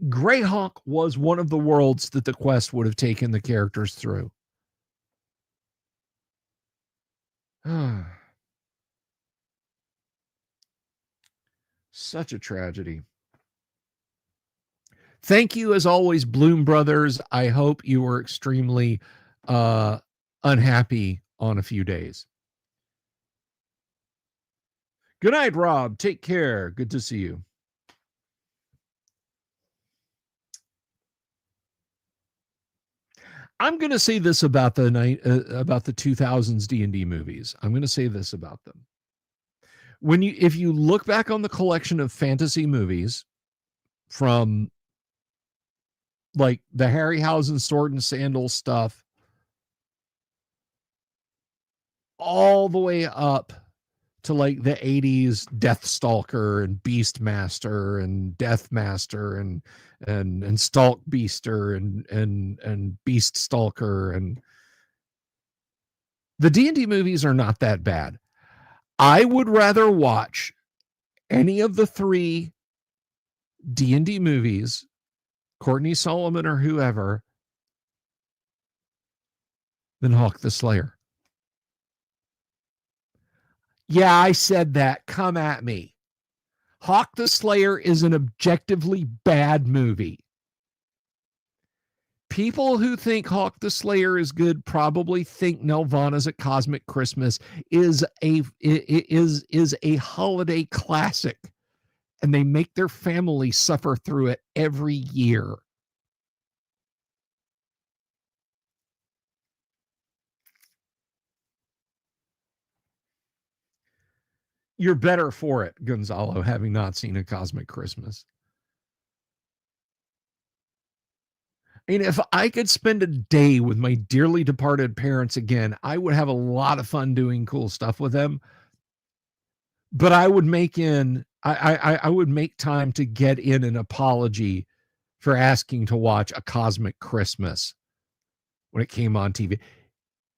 Greyhawk was one of the worlds that the quest would have taken the characters through. Such a tragedy. Thank you, as always, Bloom Brothers. I hope you were extremely unhappy on a few days. Good night, Rob. Take care. Good to see you. I'm going to say this about the 2000s D&D movies. I'm going to say this about them. If you look back on the collection of fantasy movies from like the Harryhausen Sword and Sandal stuff all the way up to like the 80s Deathstalker and Beastmaster and Deathmaster and Stalk Beaster and Beast Stalker, and the D&D movies are not that bad. I would rather watch any of the 3 D&D movies, Courtney Solomon or whoever, than Hawk the Slayer. Yeah, I said that. Come at me. Hawk the Slayer is an objectively bad movie. People who think Hawk the Slayer is good probably think Nelvana's A Cosmic Christmas is a holiday classic, and they make their family suffer through it every year. You're better for it, Gonzalo, having not seen A Cosmic Christmas. I mean, if I could spend a day with my dearly departed parents again, I would have a lot of fun doing cool stuff with them. But I would make time to get in an apology for asking to watch A Cosmic Christmas when it came on TV.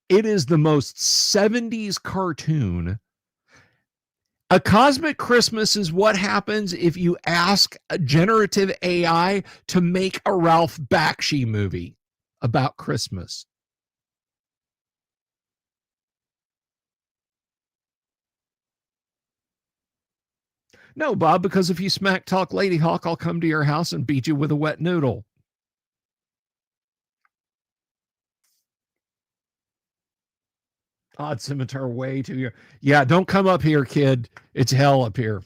It is the most 70s cartoon. A Cosmic Christmas is what happens if you ask a generative AI to make a Ralph Bakshi movie about Christmas. No, Bob, because if you smack talk Lady Hawk, I'll come to your house and beat you with a wet noodle. Odd Scimitar way too your. Yeah, don't come up here, kid. It's hell up here.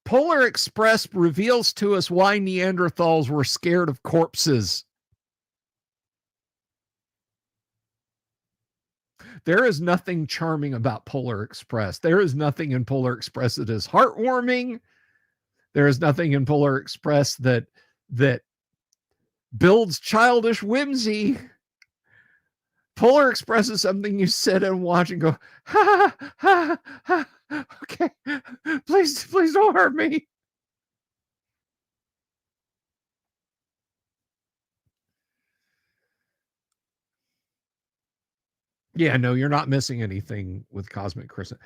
Polar Express reveals to us why Neanderthals were scared of corpses. There is nothing charming about Polar Express. There is nothing in Polar Express that is heartwarming. There is nothing in Polar Express that builds childish whimsy. Polar Express is something you sit and watch and go, ha, ha, ha, ha. Okay, please don't hurt me. Yeah, no, you're not missing anything with Cosmic Christmas.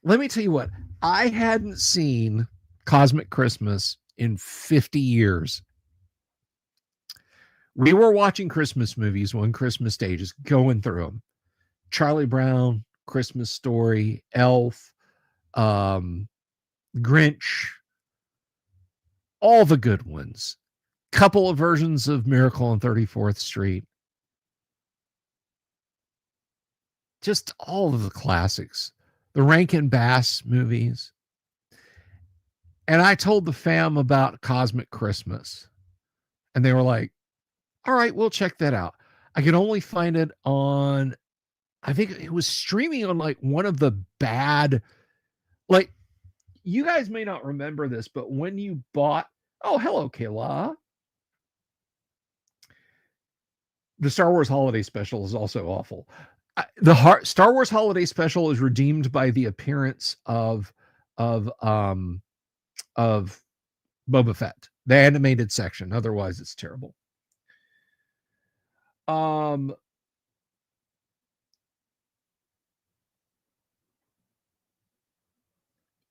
Let me tell you what, I hadn't seen Cosmic Christmas in 50 years. We were watching Christmas movies one Christmas day, just going through them. Charlie Brown, Christmas Story, Elf, Grinch, all the good ones. Couple of versions of Miracle on 34th Street. Just all of the classics. The Rankin Bass movies. And I told the fam about Cosmic Christmas. And they were like, all right, we'll check that out. I could only find it on, I think it was streaming on like one of the bad, like, you guys may not remember this, but when you bought, oh, hello, Kayla. The Star Wars Holiday Special is also awful. Star Wars Holiday Special is redeemed by the appearance of of Boba Fett, the animated section. Otherwise, it's terrible.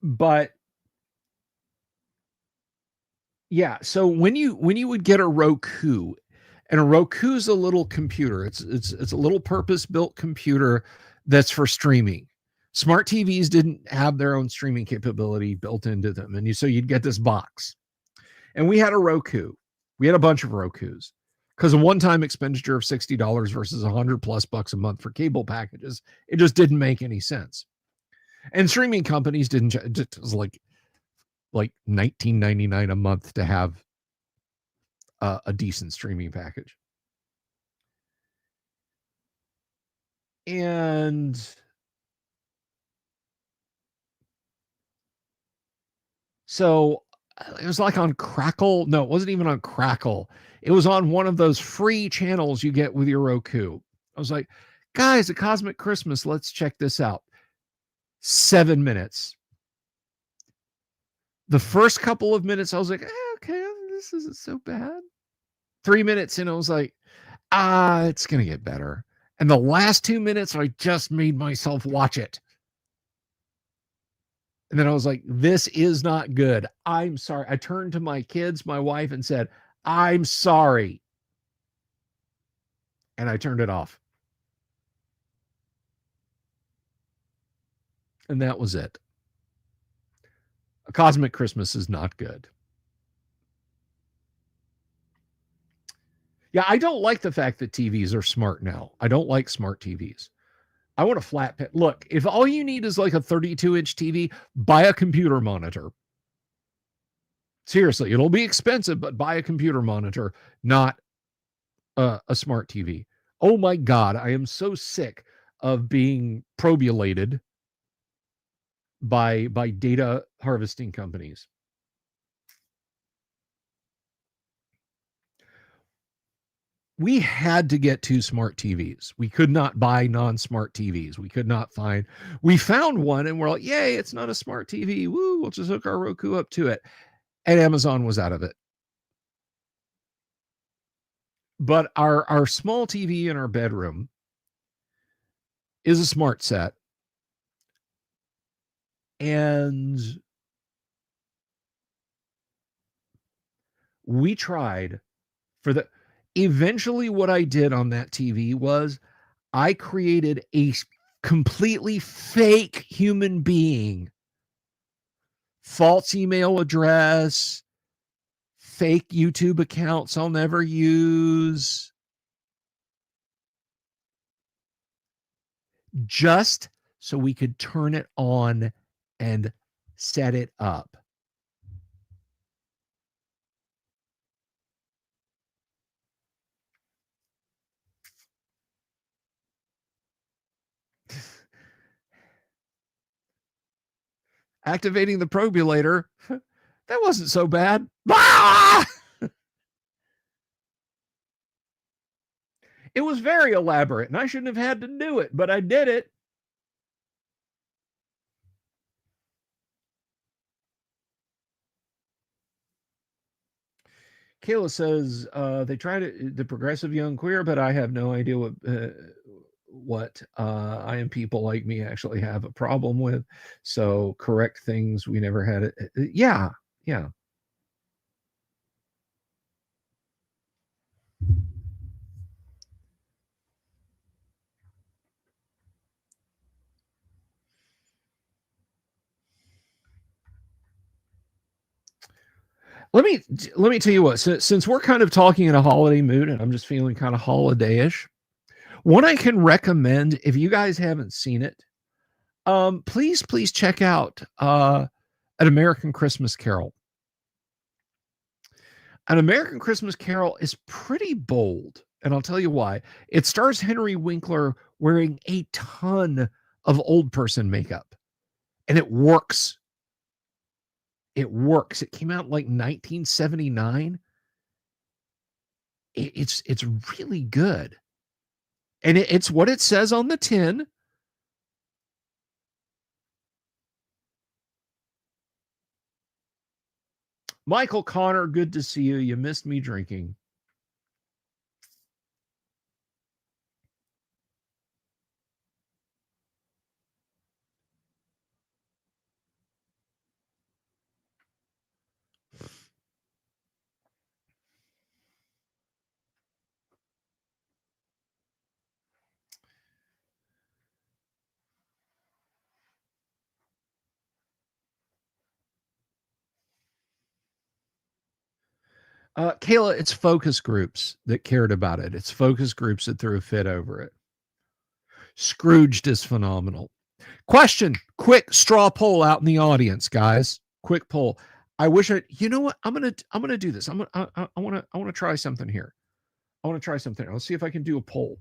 But yeah, so when you would get a Roku, and a Roku's a little computer. It's a little purpose-built computer that's for streaming. Smart TVs didn't have their own streaming capability built into them, and so you'd get this box. And we had a Roku. We had a bunch of Rokus because a one-time expenditure of $60 versus $100+ a month for cable packages, it just didn't make any sense. And streaming companies didn't. It was like $19.99 a month to have a decent streaming package. And so it was like on Crackle. No, it wasn't even on Crackle. It was on one of those free channels you get with your Roku. I was like, guys, a Cosmic Christmas, let's check this out. 7 minutes. The first couple of minutes, I was like, okay, this isn't so bad. 3 minutes in, I was like, it's going to get better. And the last 2 minutes, I just made myself watch it. And then I was like, this is not good. I'm sorry. I turned to my kids, my wife, and said, I'm sorry. And I turned it off. And that was it. A Cosmic Christmas is not good. Yeah, I don't like the fact that TVs are smart now. I don't like smart TVs. I want a flat pit. Look, if all you need is like a 32-inch TV, buy a computer monitor. Seriously, it'll be expensive, but buy a computer monitor, not a smart TV. Oh my God, I am so sick of being probulated by data harvesting companies. We had to get 2 smart TVs. We could not buy non-smart TVs. We could not find. We found one and we're like, yay, it's not a smart TV. Woo, we'll just hook our Roku up to it. And Amazon was out of it. But our small TV in our bedroom is a smart set. And we tried for the. Eventually, what I did on that TV was I created a completely fake human being, false email address, fake YouTube accounts I'll never use, just so we could turn it on and set it up. Activating the probulator, that wasn't so bad. It was very elaborate, and I shouldn't have had to do it, but I did it. Kayla says they tried it, the progressive young queer, but I have no idea what I am people like me actually have a problem with. So correct things we never had it. Yeah. Let me tell you what. Since we're kind of talking in a holiday mood, and I'm just feeling kind of holiday-ish, what I can recommend if you guys haven't seen it, please check out An American Christmas Carol. An American Christmas Carol is pretty bold. And I'll tell you why. It stars Henry Winkler wearing a ton of old person makeup, and it works. It works. It came out in like 1979. It's really good, and it's what it says on the tin. Michael Connor, good to see you. You missed me drinking. Kayla, it's focus groups that cared about it. It's focus groups that threw a fit over it. Scrooged is phenomenal. Question, quick straw poll out in the audience, guys. Quick poll. I wish you know what? I'm gonna do this. I wanna try something here. I want to try something. Let's see if I can do a poll.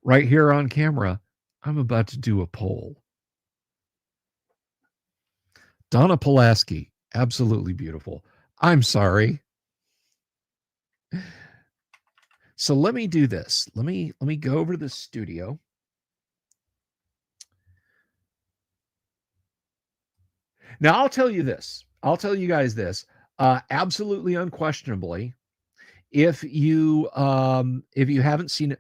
Right here on camera, I'm about to do a poll. Donna Pulaski, absolutely beautiful. I'm sorry. So let me do this. Let me go over to the studio. Now I'll tell you this. I'll tell you guys this. Absolutely unquestionably, if you haven't seen it,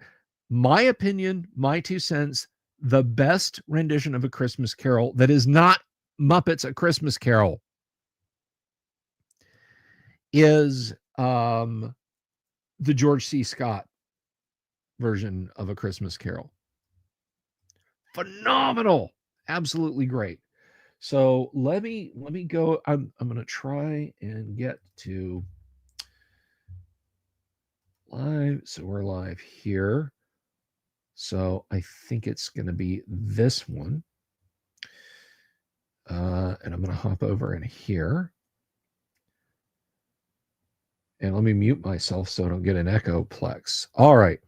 my opinion, my 2 cents, the best rendition of A Christmas Carol that is not Muppets A Christmas Carol is the George C. Scott version of A Christmas Carol. Phenomenal. Absolutely great. So let me go. I'm gonna try and get to live. So we're live here. So I think it's gonna be this one. And I'm gonna hop over in here. And let me mute myself so I don't get an echo plex. All right.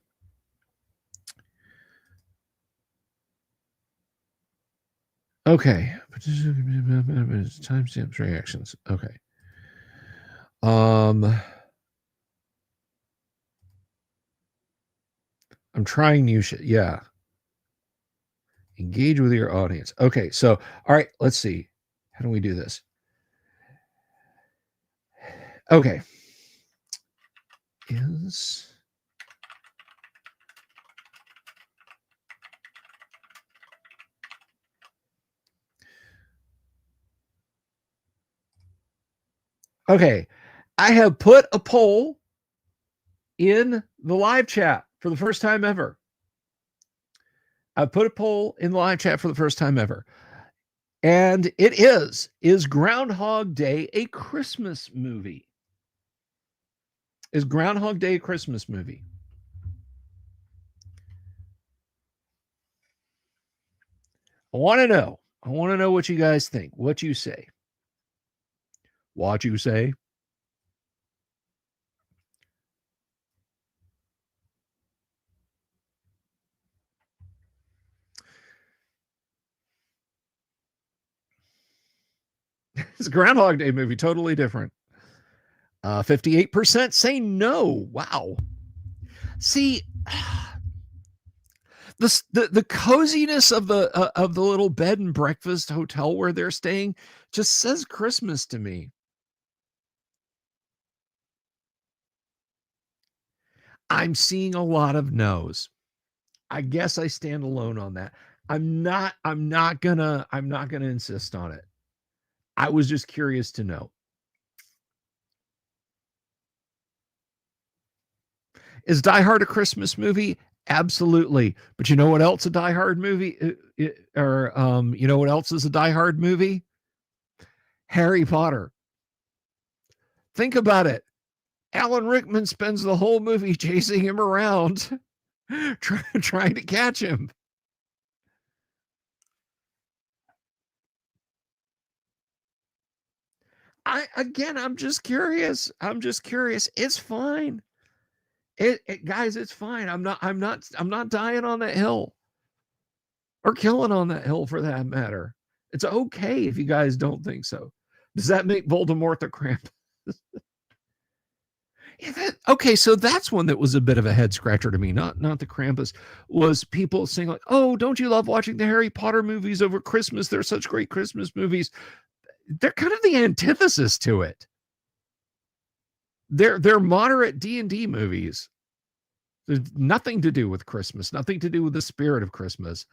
Okay. Timestamps reactions. Okay. I'm trying new shit. Yeah. Engage with your audience. Okay. So, all right, let's see. How do we do this? Okay. Is okay. I have put a poll in the live chat for the first time ever. I put a poll in the live chat for the first time ever. And it is Groundhog Day a Christmas movie? Is Groundhog Day a Christmas movie? I want to know. I want to know what you guys think. What you say. What you say. It's a Groundhog Day movie, totally different. 58% say no. Wow. See, the coziness of the little bed and breakfast hotel where they're staying just says Christmas to me. I'm seeing a lot of no's. I guess I stand alone on that. I'm not gonna insist on it. I was just curious to know. Is Die Hard a Christmas movie? Absolutely. But you know what else a Die Hard movie you know what else is a Die Hard movie? Harry Potter. Think about it. Alan Rickman spends the whole movie chasing him around, trying to catch him. I'm just curious. It's fine. Guys, it's fine. I'm not dying on that hill or killing on that hill for that matter. It's okay if you guys don't think so. Does that make Voldemort the Krampus? Yeah, okay, so that's one that was a bit of a head scratcher to me. Not the Krampus. Was people saying like, "Oh, don't you love watching the Harry Potter movies over Christmas? They're such great Christmas movies." They're kind of the antithesis to it. They're moderate D&D movies. There's nothing to do with Christmas, nothing to do with the spirit of Christmas.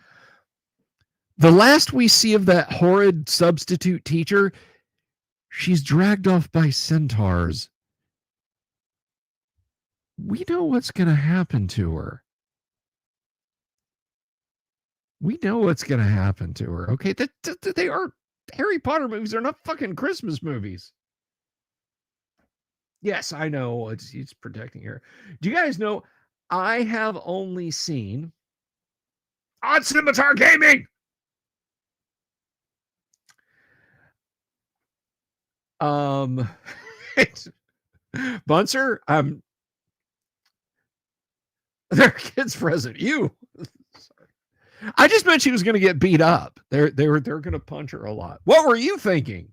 The last we see of that horrid substitute teacher, she's dragged off by centaurs. We know what's going to happen to her. We know what's going to happen to her. Okay, they are Harry Potter movies. They're not fucking Christmas movies. Yes, I know. It's protecting her. Do you guys know I have only seen on Scimitar Gaming? Bunser, their kid's present. You. I just meant she was going to get beat up. They're going to punch her a lot. What were you thinking?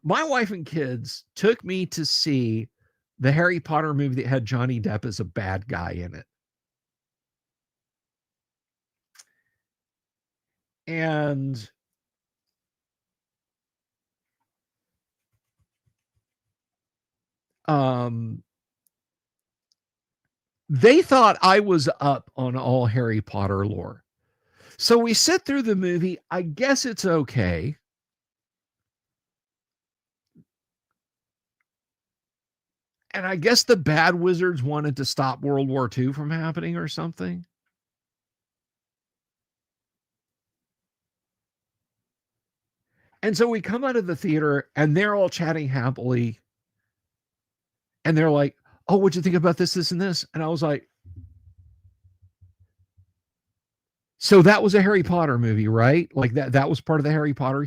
My wife and kids took me to see the Harry Potter movie that had Johnny Depp as a bad guy in it. And they thought I was up on all Harry Potter lore. So we sit through the movie. I guess it's okay. And I guess the bad wizards wanted to stop World War II from happening or something. And so we come out of the theater and they're all chatting happily. And they're like, "Oh, what'd you think about this, this, and this?" And I was like, "So that was a Harry Potter movie, right? Like that was part of the Harry Potter."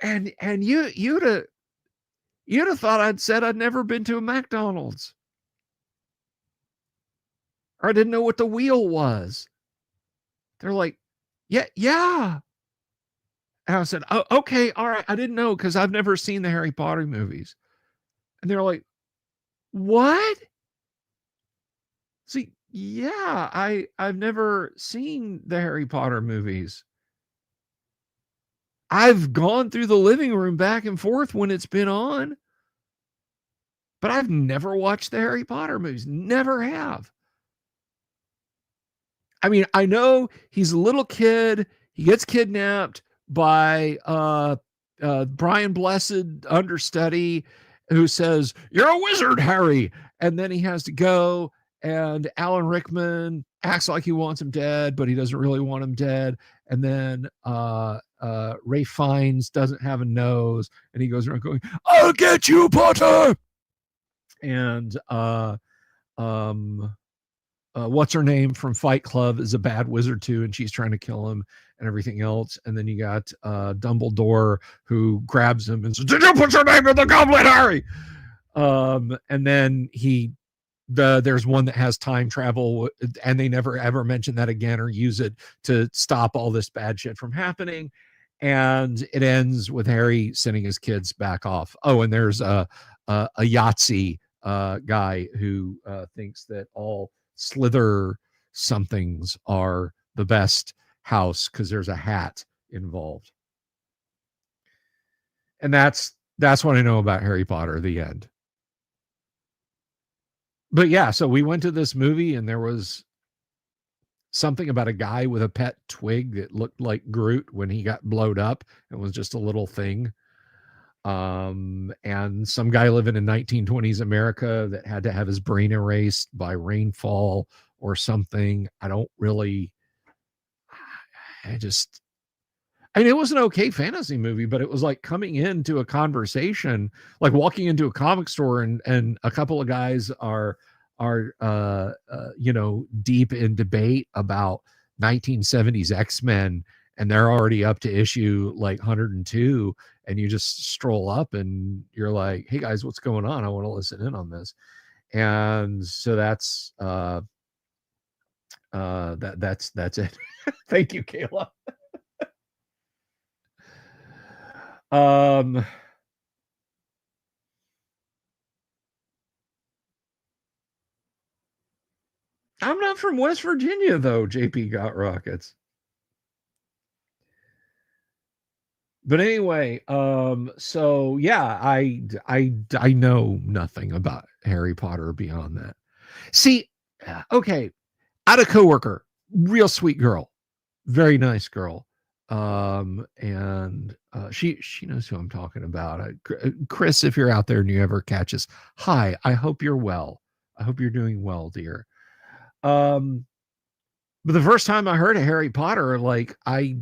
And you'd have thought I'd said I'd never been to a McDonald's. Or I didn't know what the wheel was. They're like, yeah. And I said, "Oh, okay, all right. I didn't know because I've never seen the Harry Potter movies." And they're like, "What?" See, yeah, I've never seen the Harry Potter movies. I've gone through the living room back and forth when it's been on, but I've never watched the Harry Potter movies. Never have. I mean, I know he's a little kid. He gets kidnapped by Brian Blessed understudy who says, "You're a wizard, Harry." And then he has to go, and Alan Rickman acts like he wants him dead, but he doesn't really want him dead. And then Ray Fiennes doesn't have a nose, and he goes around going, "I'll get you, Potter." And what's her name from Fight Club is a bad wizard too, and she's trying to kill him and everything else. And then you got Dumbledore who grabs him and says, "Did you put your name in the goblet, Harry?" And then there's one that has time travel, and they never ever mention that again or use it to stop all this bad shit from happening. And it ends with Harry sending his kids back off. Oh, and there's a Yahtzee guy who thinks that all Slither somethings are the best house because there's a hat involved. And that's what I know about Harry Potter, the end. But yeah, so we went to this movie and there was something about a guy with a pet twig that looked like Groot when he got blowed up. It was just a little thing. And some guy living in 1920s America that had to have his brain erased by rainfall or something. I mean, it was an okay fantasy movie, but it was like coming into a conversation, like walking into a comic store and a couple of guys are deep in debate about 1970s X-Men, and they're already up to issue like 102, and you just stroll up and you're like, hey guys, what's going on? I want to listen in on this. And so that's that's it. Thank you, Kayla. I'm not from West Virginia though. JP got rockets. But anyway, so yeah, I know nothing about Harry Potter beyond that. See, okay, I had a coworker, real sweet girl, very nice girl, and she knows who I'm talking about. Chris, if you're out there and you ever catch us, hi. I hope you're well. I hope you're doing well, dear. Um, but the first time I heard of Harry Potter, like I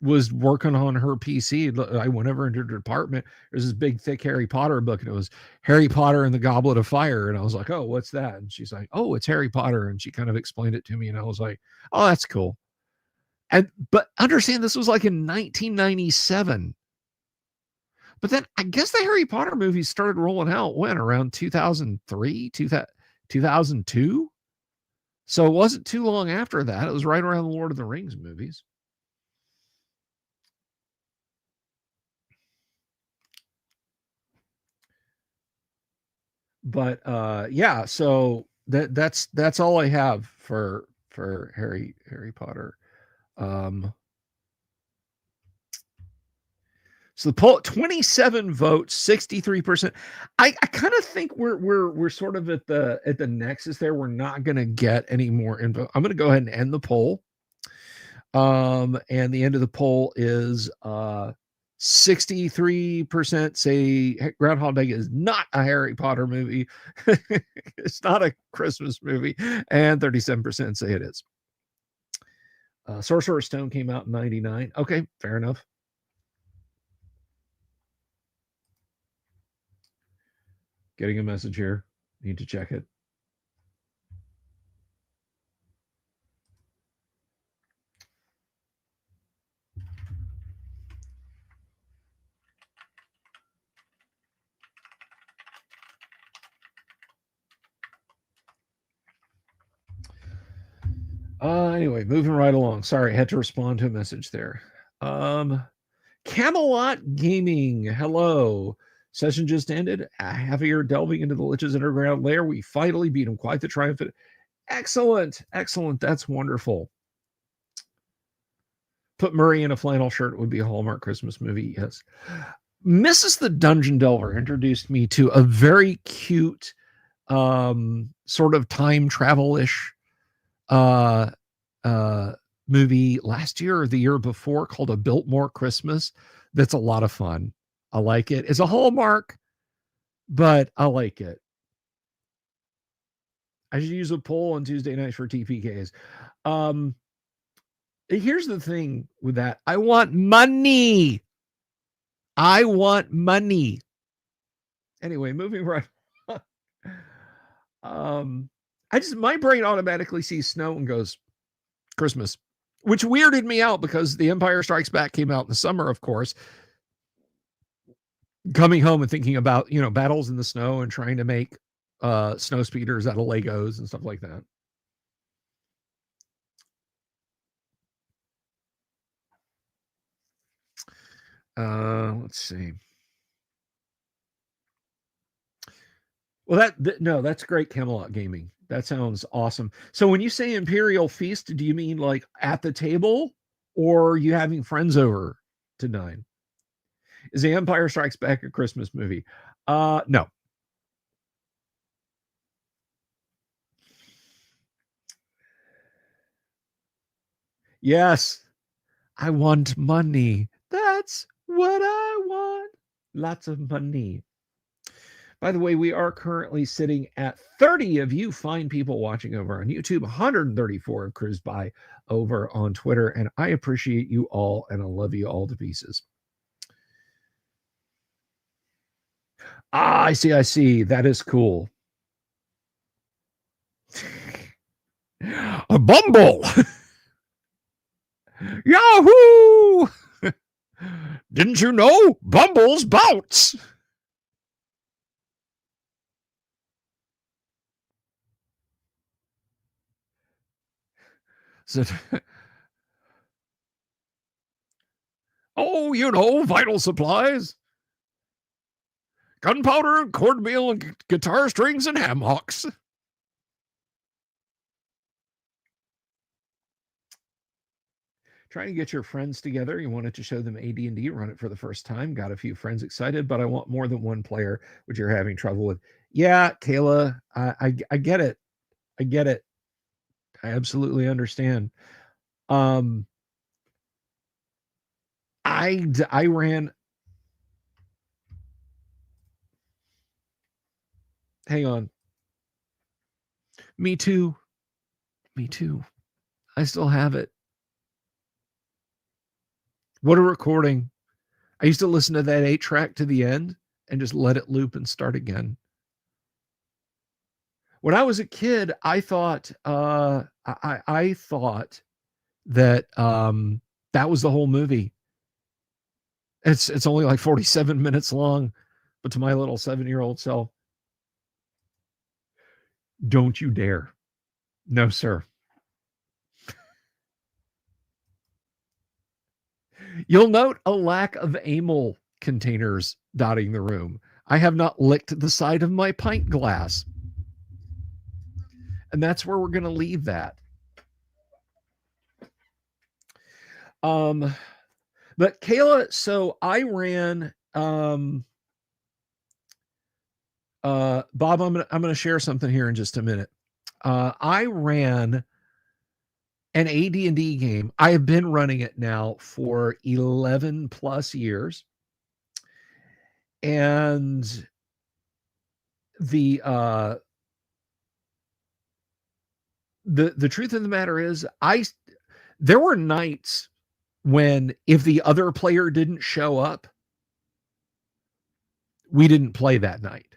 was working on her PC. I went over into her department. There's this big, thick Harry Potter book, and it was Harry Potter and the Goblet of Fire. And I was like, oh, what's that? And she's like, oh, it's Harry Potter. And she kind of explained it to me. And I was like, oh, that's cool. But understand this was like in 1997. But then I guess the Harry Potter movies started rolling out when? Around 2003, 2002? So it wasn't too long after that. It was right around the Lord of the Rings movies. But yeah, so that's all I have for Harry Potter. So the poll, 27 votes, 63%. I kind of think we're sort of at the nexus there. We're not going to get any more info. I'm going to go ahead and end the poll. And the end of the poll is 63% say Groundhog Day is not a Harry Potter movie. It's not a Christmas movie, and 37% say it is. Sorcerer's Stone came out in 99. Okay, fair enough. Getting a message here. Need to check it. Anyway, moving right along. Sorry, I had to respond to a message there. Camelot Gaming. Hello. Session just ended. Half a year delving into the Lich's underground lair. We finally beat him. Quite the triumphant. Excellent. Excellent. That's wonderful. Put Murray in a flannel shirt would be a Hallmark Christmas movie. Yes. Mrs. the Dungeon Delver introduced me to a very cute sort of time travel-ish movie last year or the year before called A Biltmore Christmas. That's a lot of fun. I like it. It's a Hallmark, but I like it. I should use a poll on Tuesday nights for TPKs. Here's the thing with that. I want money. I want money. Anyway, moving right. My brain automatically sees snow and goes Christmas, which weirded me out because The Empire Strikes Back came out in the summer, of course. Coming home and thinking about, battles in the snow and trying to make snow speeders out of Legos and stuff like that. Let's see. Well, that's great, Camelot Gaming. That sounds awesome. So when you say Imperial Feast, do you mean like at the table, or are you having friends over to dine? Is The Empire Strikes Back a Christmas movie? No. Yes. I want money. That's what I want. Lots of money. By the way, we are currently sitting at 30 of you fine people watching over on YouTube, 134 have cruised by over on Twitter, and I appreciate you all, and I love you all to pieces. I see. That is cool. A Bumble. Yahoo! Didn't you know? Bumbles bounce. So, oh, vital supplies. Gunpowder and cornmeal and guitar strings and ham hocks. Trying to get your friends together. You wanted to show them AD&D, run it for the first time. Got a few friends excited, but I want more than one player, which you're having trouble with. Yeah, Kayla, I get it. I get it. I absolutely understand. Um, I ran. Hang on. Me too. Me too. I still have it. What a recording. I used to listen to that 8-track to the end and just let it loop and start again. When I was a kid, I thought I thought that that was the whole movie. It's only like 47 minutes long, but to my little 7-year-old self, don't you dare. No, sir. You'll note a lack of amyl containers dotting the room. I have not licked the side of my pint glass. And that's where we're going to leave that. But Kayla, so I ran Bob, I'm going to share something here in just a minute. I ran an AD&D game. I have been running it now for 11 plus years. And the truth of the matter is there were nights when if the other player didn't show up, we didn't play that night.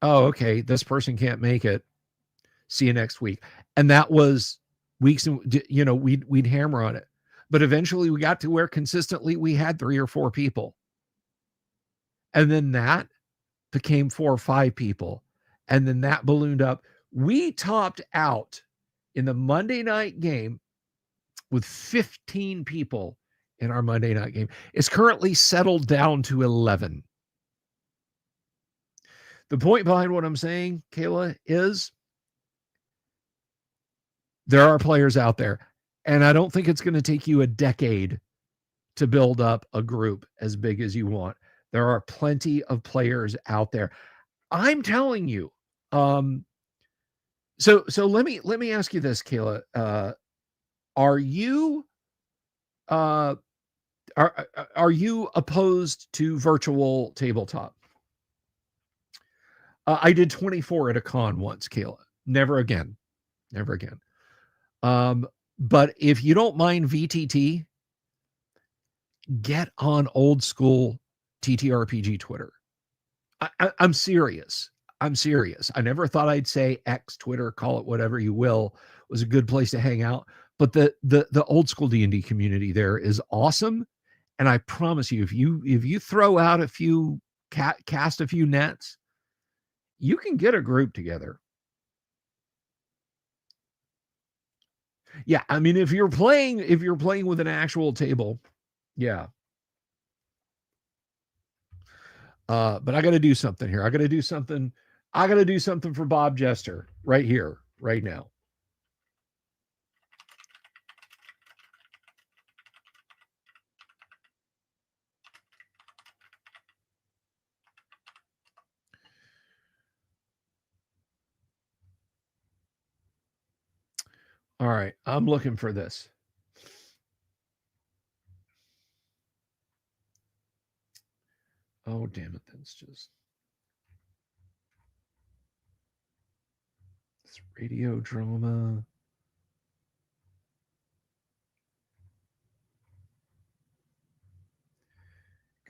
Oh, okay, this person can't make it. See you next week. And that was weeks, and we'd hammer on it. But eventually we got to where consistently we had 3 or 4 people. And then that became 4 or 5 people. And then that ballooned up. We topped out in the Monday night game with 15 people in our Monday night game. It's currently settled down to 11. The point behind what I'm saying, Kayla, is there are players out there. And I don't think it's going to take you a decade to build up a group as big as you want. There are plenty of players out there. I'm telling you. So let me ask you this, Kayla. Are you opposed to virtual tabletop? I did 24 at a con once, Kayla. Never again. Never again. But if you don't mind VTT, get on old school TTRPG Twitter. I'm serious. I'm serious. I never thought I'd say X, Twitter, call it whatever you will, was a good place to hang out. But the old school D&D community there is awesome. And I promise you, if you throw out a few cast a few nets, you can get a group together. Yeah, I mean, if you're playing with an actual table, yeah. But I got to do something here. I got to do something for Bob Jester right here, right now. All right, I'm looking for this. Oh, damn it. That's just this radio drama.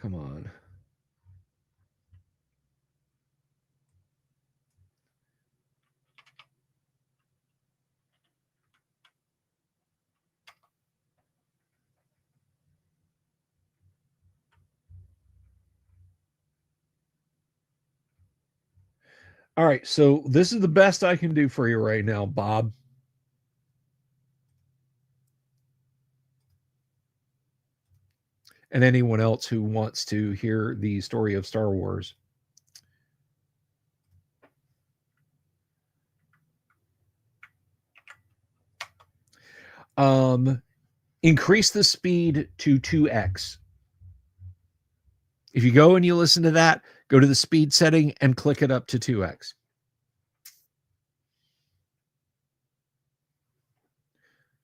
Come on. All right, so this is the best I can do for you right now, Bob. And anyone else who wants to hear the story of Star Wars. Um, Increase the speed to 2x. If you go and you listen to that, go to the speed setting and click it up to 2x.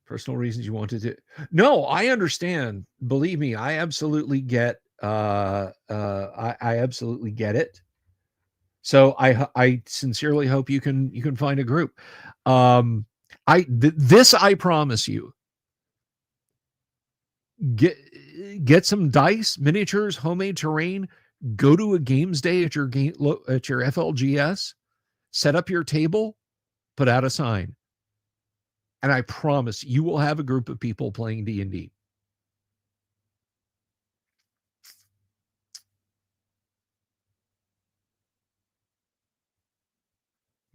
Personal reasons you wanted to. No, I understand. Believe me, I absolutely get. I absolutely get it. So I sincerely hope you can find a group. This I promise you. Get some dice, miniatures, homemade terrain. Go to a games day at your FLGS. Set up your table. Put out a sign. And I promise you will have a group of people playing D&D.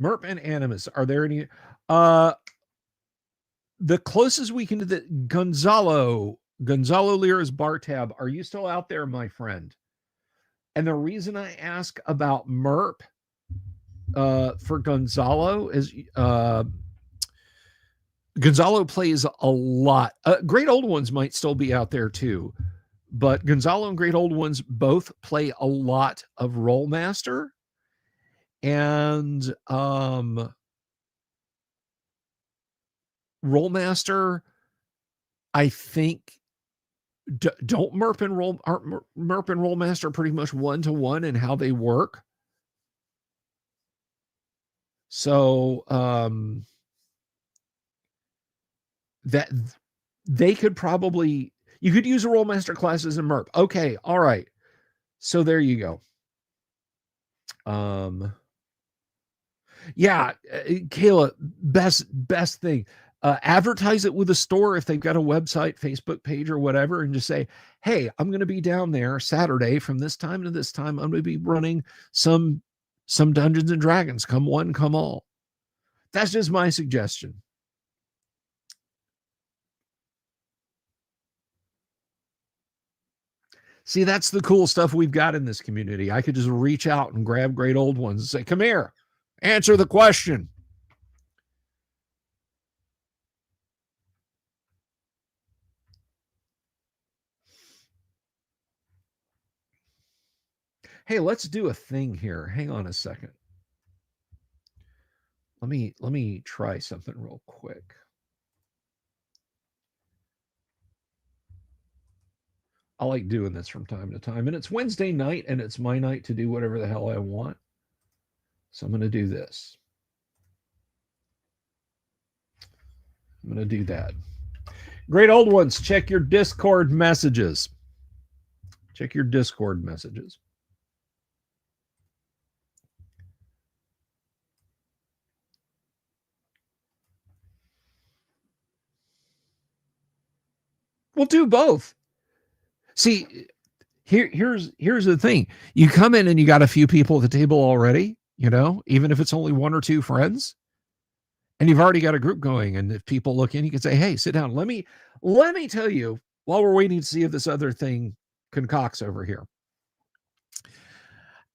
Merp and Animus, are there any? The closest we can to the Gonzalo Lira's bar tab. Are you still out there, my friend? And the reason I ask about Merp for Gonzalo is Gonzalo plays a lot. Great Old Ones might still be out there too, but Gonzalo and Great Old Ones both play a lot of Rollmaster. And Rollmaster, I think, don't Merp and Rollmaster pretty much 1-to-1 in how they work. So that they could probably, you could use a Rollmaster class as a Merp. Okay, all right. So there you go. Yeah, Kayla, best thing. Advertise it with a store if they've got a website, Facebook page, or whatever, and just say, "Hey, I'm going to be down there Saturday from this time to this time. I'm going to be running some Dungeons and Dragons. Come one, come all." That's just my suggestion. See, that's the cool stuff we've got in this community. I could just reach out and grab Great Old Ones and say, "Come here, answer the question." Hey, let's do a thing here. Hang on a second. Let me try something real quick. I like doing this from time to time, and it's Wednesday night, and it's my night to do whatever the hell I want. So I'm going to do this. I'm going to do that. Great Old Ones, check your Discord messages. Check your Discord messages. We'll do both. See, here's the thing. You come in and you got a few people at the table already, even if it's only one or two friends, and you've already got a group going. And if people look in, you can say, "Hey, sit down. Let me tell you while we're waiting to see if this other thing concocts over here."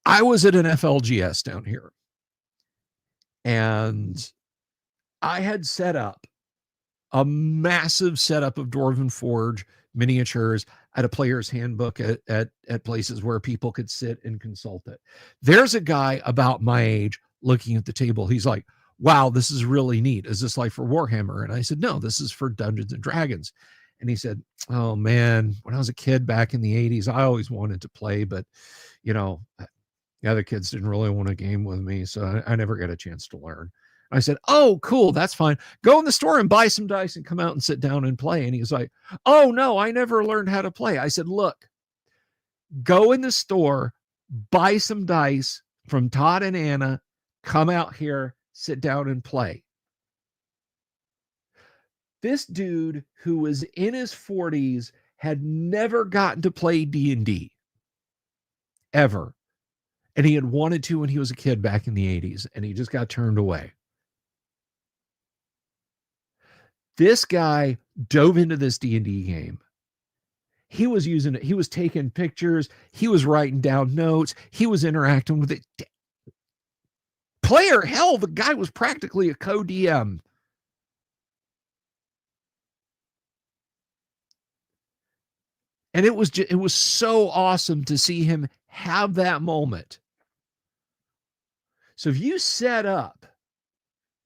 I was at an FLGS down here, and I had set up a massive setup of Dwarven Forge miniatures at a player's handbook at places where people could sit and consult it. There's a guy about my age looking at the table. He's like, "Wow, this is really neat. Is this like for Warhammer?" And I said, "No, this is for Dungeons and Dragons." And he said, "Oh man, when I was a kid back in the 80s, I always wanted to play, but the other kids didn't really want to game with me, so I never got a chance to learn." I said, "Oh, cool. That's fine. Go in the store and buy some dice and come out and sit down and play." And he's like, "Oh, no, I never learned how to play." I said, "Look, go in the store, buy some dice from Todd and Anna, come out here, sit down and play." This dude who was in his 40s had never gotten to play D&D ever. and he had wanted to when he was a kid back in the 80s, and he just got turned away. This guy dove into this D&D game. He was using it. He was taking pictures. He was writing down notes. He was interacting with it. Player, hell, the guy was practically a co-DM. And it was so awesome to see him have that moment. So if you set up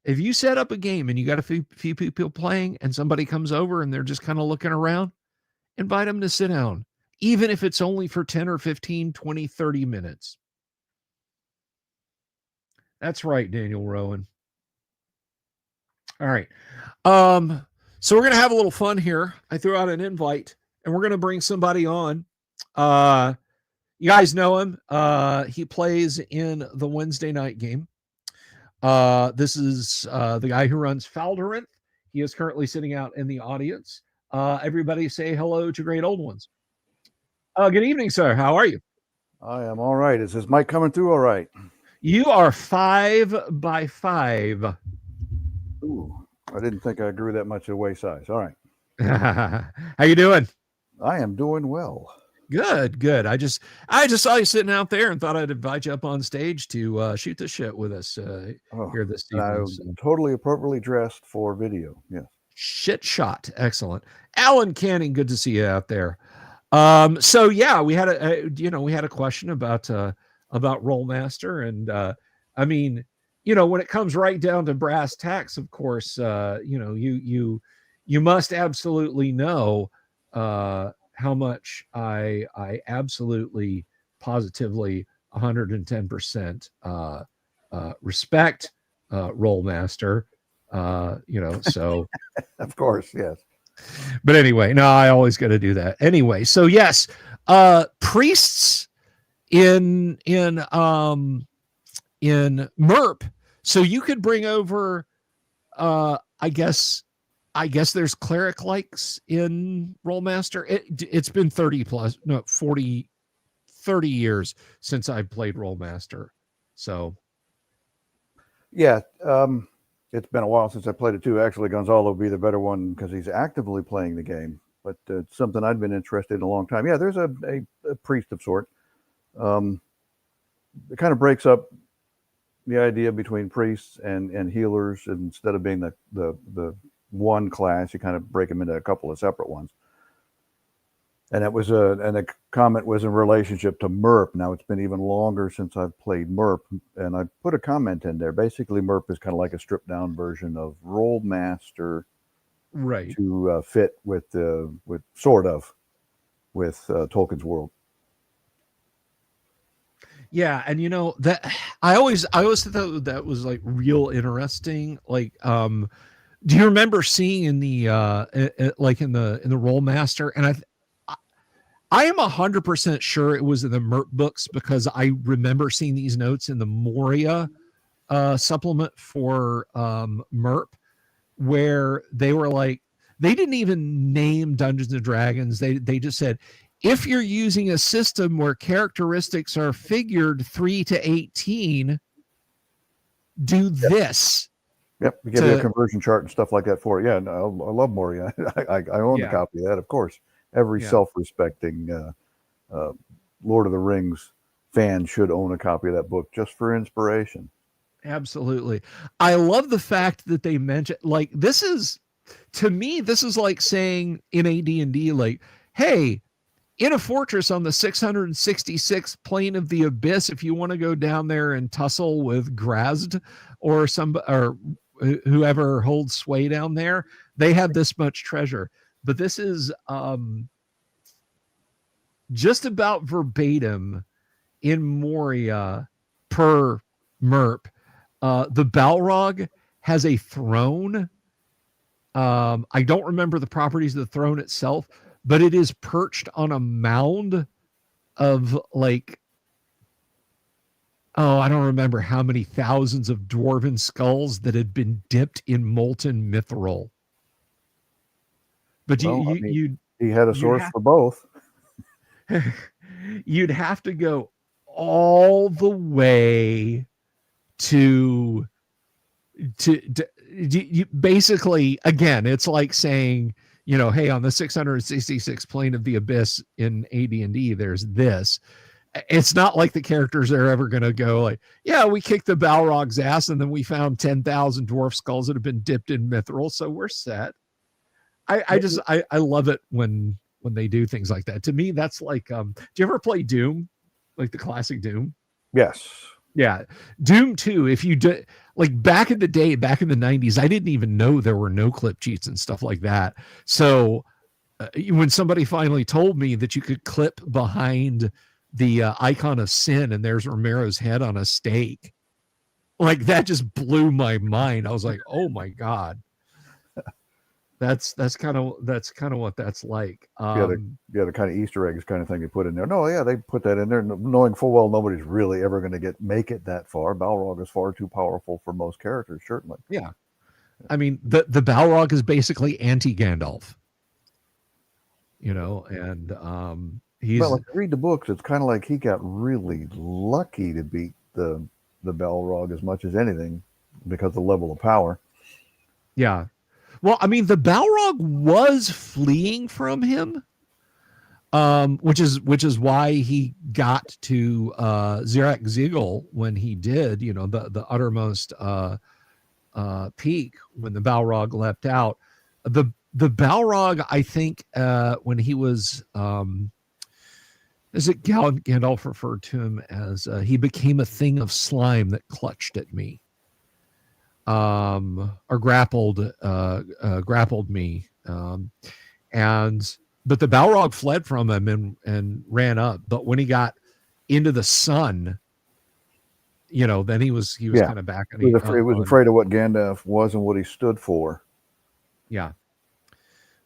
a game and you got a few people playing and somebody comes over and they're just kind of looking around, invite them to sit down, even if it's only for 10 or 15, 20, 30 minutes. That's right, Daniel Rowan. All right. So we're going to have a little fun here. I threw out an invite and we're going to bring somebody on. You guys know him. He plays in the Wednesday night game. This is the guy who runs Faldorinth. He is currently sitting out in the audience. Everybody say hello to Great Old Ones. Good evening, sir. How are you? I am all right. Is this mic coming through all right? You are 5 by 5. Ooh, I didn't think I grew that much away size. All right. How you doing? I am doing well. Good. I just saw you sitting out there and thought I'd invite you up on stage to shoot the shit with us here this evening. I was totally appropriately dressed for video. Yes. Shit shot. Excellent. Alan Canning, good to see you out there. So yeah, we had a question about Rollmaster, and I mean, when it comes right down to brass tacks, of course, you must absolutely know how much I absolutely, positively, 110% respect Rollmaster. So of course, yes. But anyway, no, I always got to do that. Anyway, so yes, priests in MERP. So you could bring over, I guess there's cleric likes in Rollmaster. It's been 30 years since I played Rollmaster. So yeah, it's been a while since I played it too. Actually, Gonzalo will be the better one because he's actively playing the game. But it's something I'd been interested in a long time. Yeah, there's a priest of sort. It kind of breaks up the idea between priests and healers. Instead of being the one class, you kind of break them into a couple of separate ones. And it was the comment was in relationship to MERP. Now it's been even longer since I've played MERP, and I put a comment in there. Basically, MERP is kind of like a stripped down version of Rollmaster, right? To fit with Tolkien's world. Yeah, and that I always thought that was like real interesting. Like, do you remember seeing in the like in the Rollmaster? And I am 100% sure it was in the MERP books because I remember seeing these notes in the Moria supplement for MERP, where they were like, they didn't even name Dungeons and Dragons. They just said, if you're using a system where characteristics are figured 3 to 18, do this. Yep, we give you a conversion chart and stuff like that for it. Yeah, I love Moria. I own a copy of that, of course. Every self-respecting Lord of the Rings fan should own a copy of that book just for inspiration. Absolutely. I love the fact that they mentioned, like, this is like saying in AD&D, like, hey, in a fortress on the 666th plane of the abyss, if you want to go down there and tussle with Grazd or whoever holds sway down there, they have this much treasure. But this is just about verbatim in Moria per MERP. The Balrog has a throne. I don't remember the properties of the throne itself, but it is perched on a mound of like, I don't remember how many thousands of dwarven skulls that had been dipped in molten mithril. But he had a source for both. You'd have to go all the way to basically, again, it's like saying, hey, on the 666 plane of the abyss in AD&D, there's this. It's not like the characters are ever going to go like, yeah, we kicked the Balrog's ass and then we found 10,000 dwarf skulls that have been dipped in mithril, so we're set. I love it when they do things like that. To me, that's like, do you ever play Doom? Like the classic Doom? Yes. Yeah. Doom 2, if you do, like back in the day, back in the 90s, I didn't even know there were no clip cheats and stuff like that. So when somebody finally told me that you could clip behind the icon of sin and there's Romero's head on a stake, like that just blew my mind. I was like, oh my God. That's kind of what that's like. The kind of Easter eggs kind of thing you put in there. No, yeah, they put that in there, knowing full well nobody's really ever going to make it that far. Balrog is far too powerful for most characters, certainly. Yeah, I mean the Balrog is basically anti Gandalf, and he's. Well, if you read the books, it's kind of like he got really lucky to beat the Balrog as much as anything because of the level of power. Yeah. Well, I mean, the Balrog was fleeing from him, which is why he got to Zirak Zigil when he did, the uttermost peak when the Balrog leapt out. The Balrog, I think, when he was, is it Gandalf referred to him as he became a thing of slime that clutched at me. Or grappled me. But the Balrog fled from him and ran up. But when he got into the sun, then he was kind of back. He was afraid of what Gandalf was and what he stood for. Yeah.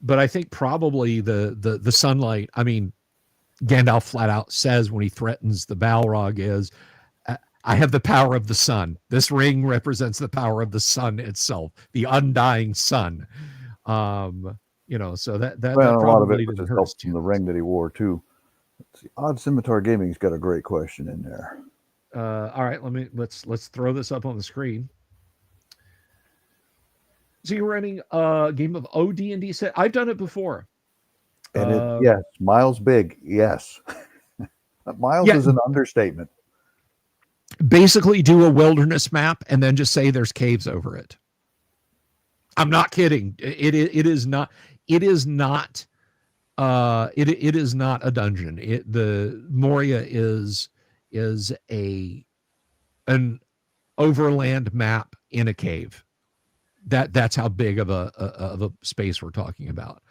But I think probably the sunlight, I mean, Gandalf flat out says when he threatens the Balrog is, I have the power of the sun. This ring represents the power of the sun itself, the undying sun. So that a probably lot of it was his help from the ring that he wore too. Odd Scimitar Gaming's got a great question in there. All right, let's throw this up on the screen. So you're running a game of OD&D set. I've done it before. And yes, Miles Big, yes. Miles is an understatement. Basically do a wilderness map and then just say there's caves over it. I'm not kidding. It is not a dungeon. The Moria is an overland map in a cave. That's how big of a space we're talking about.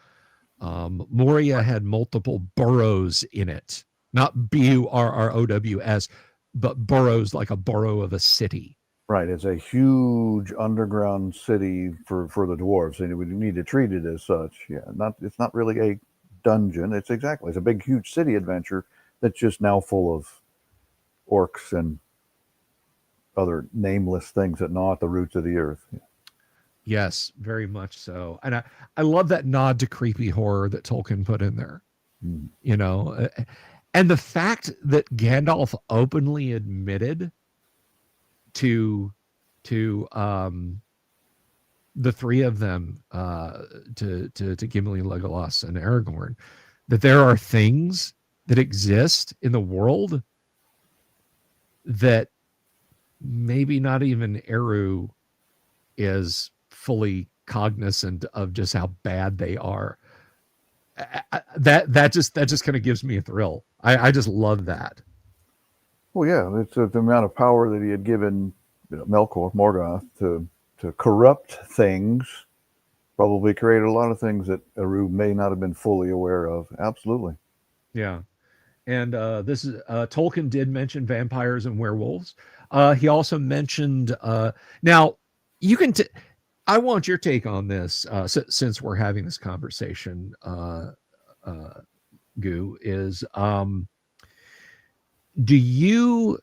Moria had multiple boroughs in it, not BURROWS, but boroughs like a borough of a city. Right, it's a huge underground city for the dwarves, and we need to treat it as such. Yeah, it's not really a dungeon. It's a big, huge city adventure that's just now full of orcs and other nameless things that gnaw at the roots of the earth. Yeah. Yes, very much so. And I love that nod to creepy horror that Tolkien put in there. And the fact that Gandalf openly admitted to the three of them, to Gimli, Legolas, and Aragorn, that there are things that exist in the world that maybe not even Eru is fully cognizant of just how bad they are. That just kind of gives me a thrill. I just love that. Well, yeah, it's the amount of power that he had given Melkor, Morgoth, to corrupt things, probably created a lot of things that Eru may not have been fully aware of. Absolutely. Yeah. And this is Tolkien did mention vampires and werewolves. He also mentioned now you can I want your take on this since we're having this conversation. Goo is do you?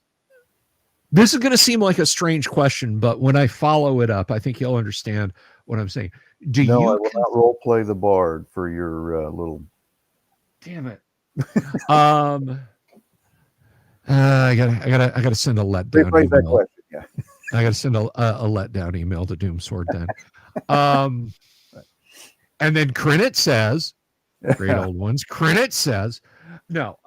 This is going to seem like a strange question, but when I follow it up, I think you'll understand what I'm saying. I will not role play the bard for your little. Damn it. I gotta send a letdown Rephrase that email. question. Yeah. I gotta send a letdown email to Doomsword then. Um, and then Crinit says, great old ones. Crinit says, no.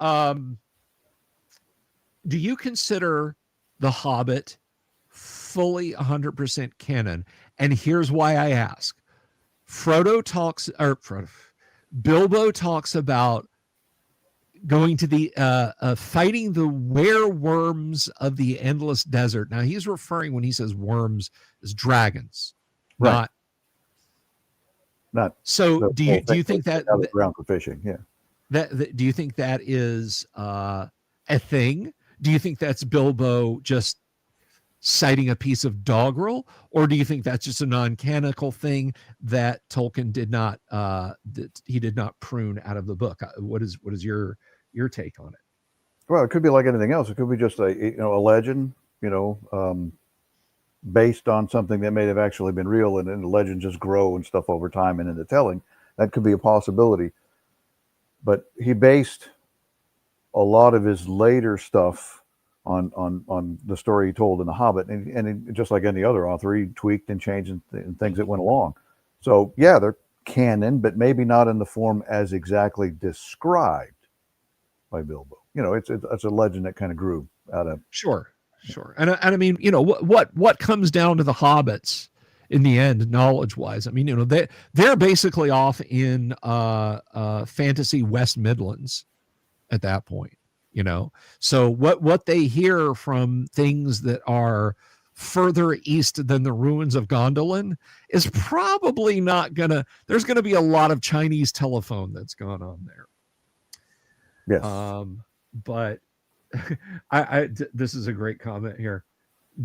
Do you consider The Hobbit fully 100% canon? And here's why I ask. Bilbo talks about going to the fighting the wereworms of the endless desert. Now he's referring, when he says worms, as dragons, Right. not. So do you think that ground for fishing? Yeah. That do you think that is a thing? Do you think that's Bilbo just citing a piece of doggerel, or do you think that's just a non-canonical thing that Tolkien did not prune out of the book? What is your take on it? Well, it could be like anything else. It could be just a legend, based on something that may have actually been real, and then the legend just grow and stuff over time and in the telling. That could be a possibility. But he based a lot of his later stuff on the story he told in The Hobbit, and just like any other author, he tweaked and changed and things that went along. So yeah, they're canon, but maybe not in the form as exactly described by Bilbo. It's a legend that kind of grew out of. Sure. And I mean, what comes down to the hobbits in the end, knowledge-wise? I mean, they're basically off in fantasy West Midlands at that point. So what they hear from things that are further east than the ruins of Gondolin is probably not there's gonna be a lot of Chinese telephone that's gone on there. Yes. But this is a great comment here.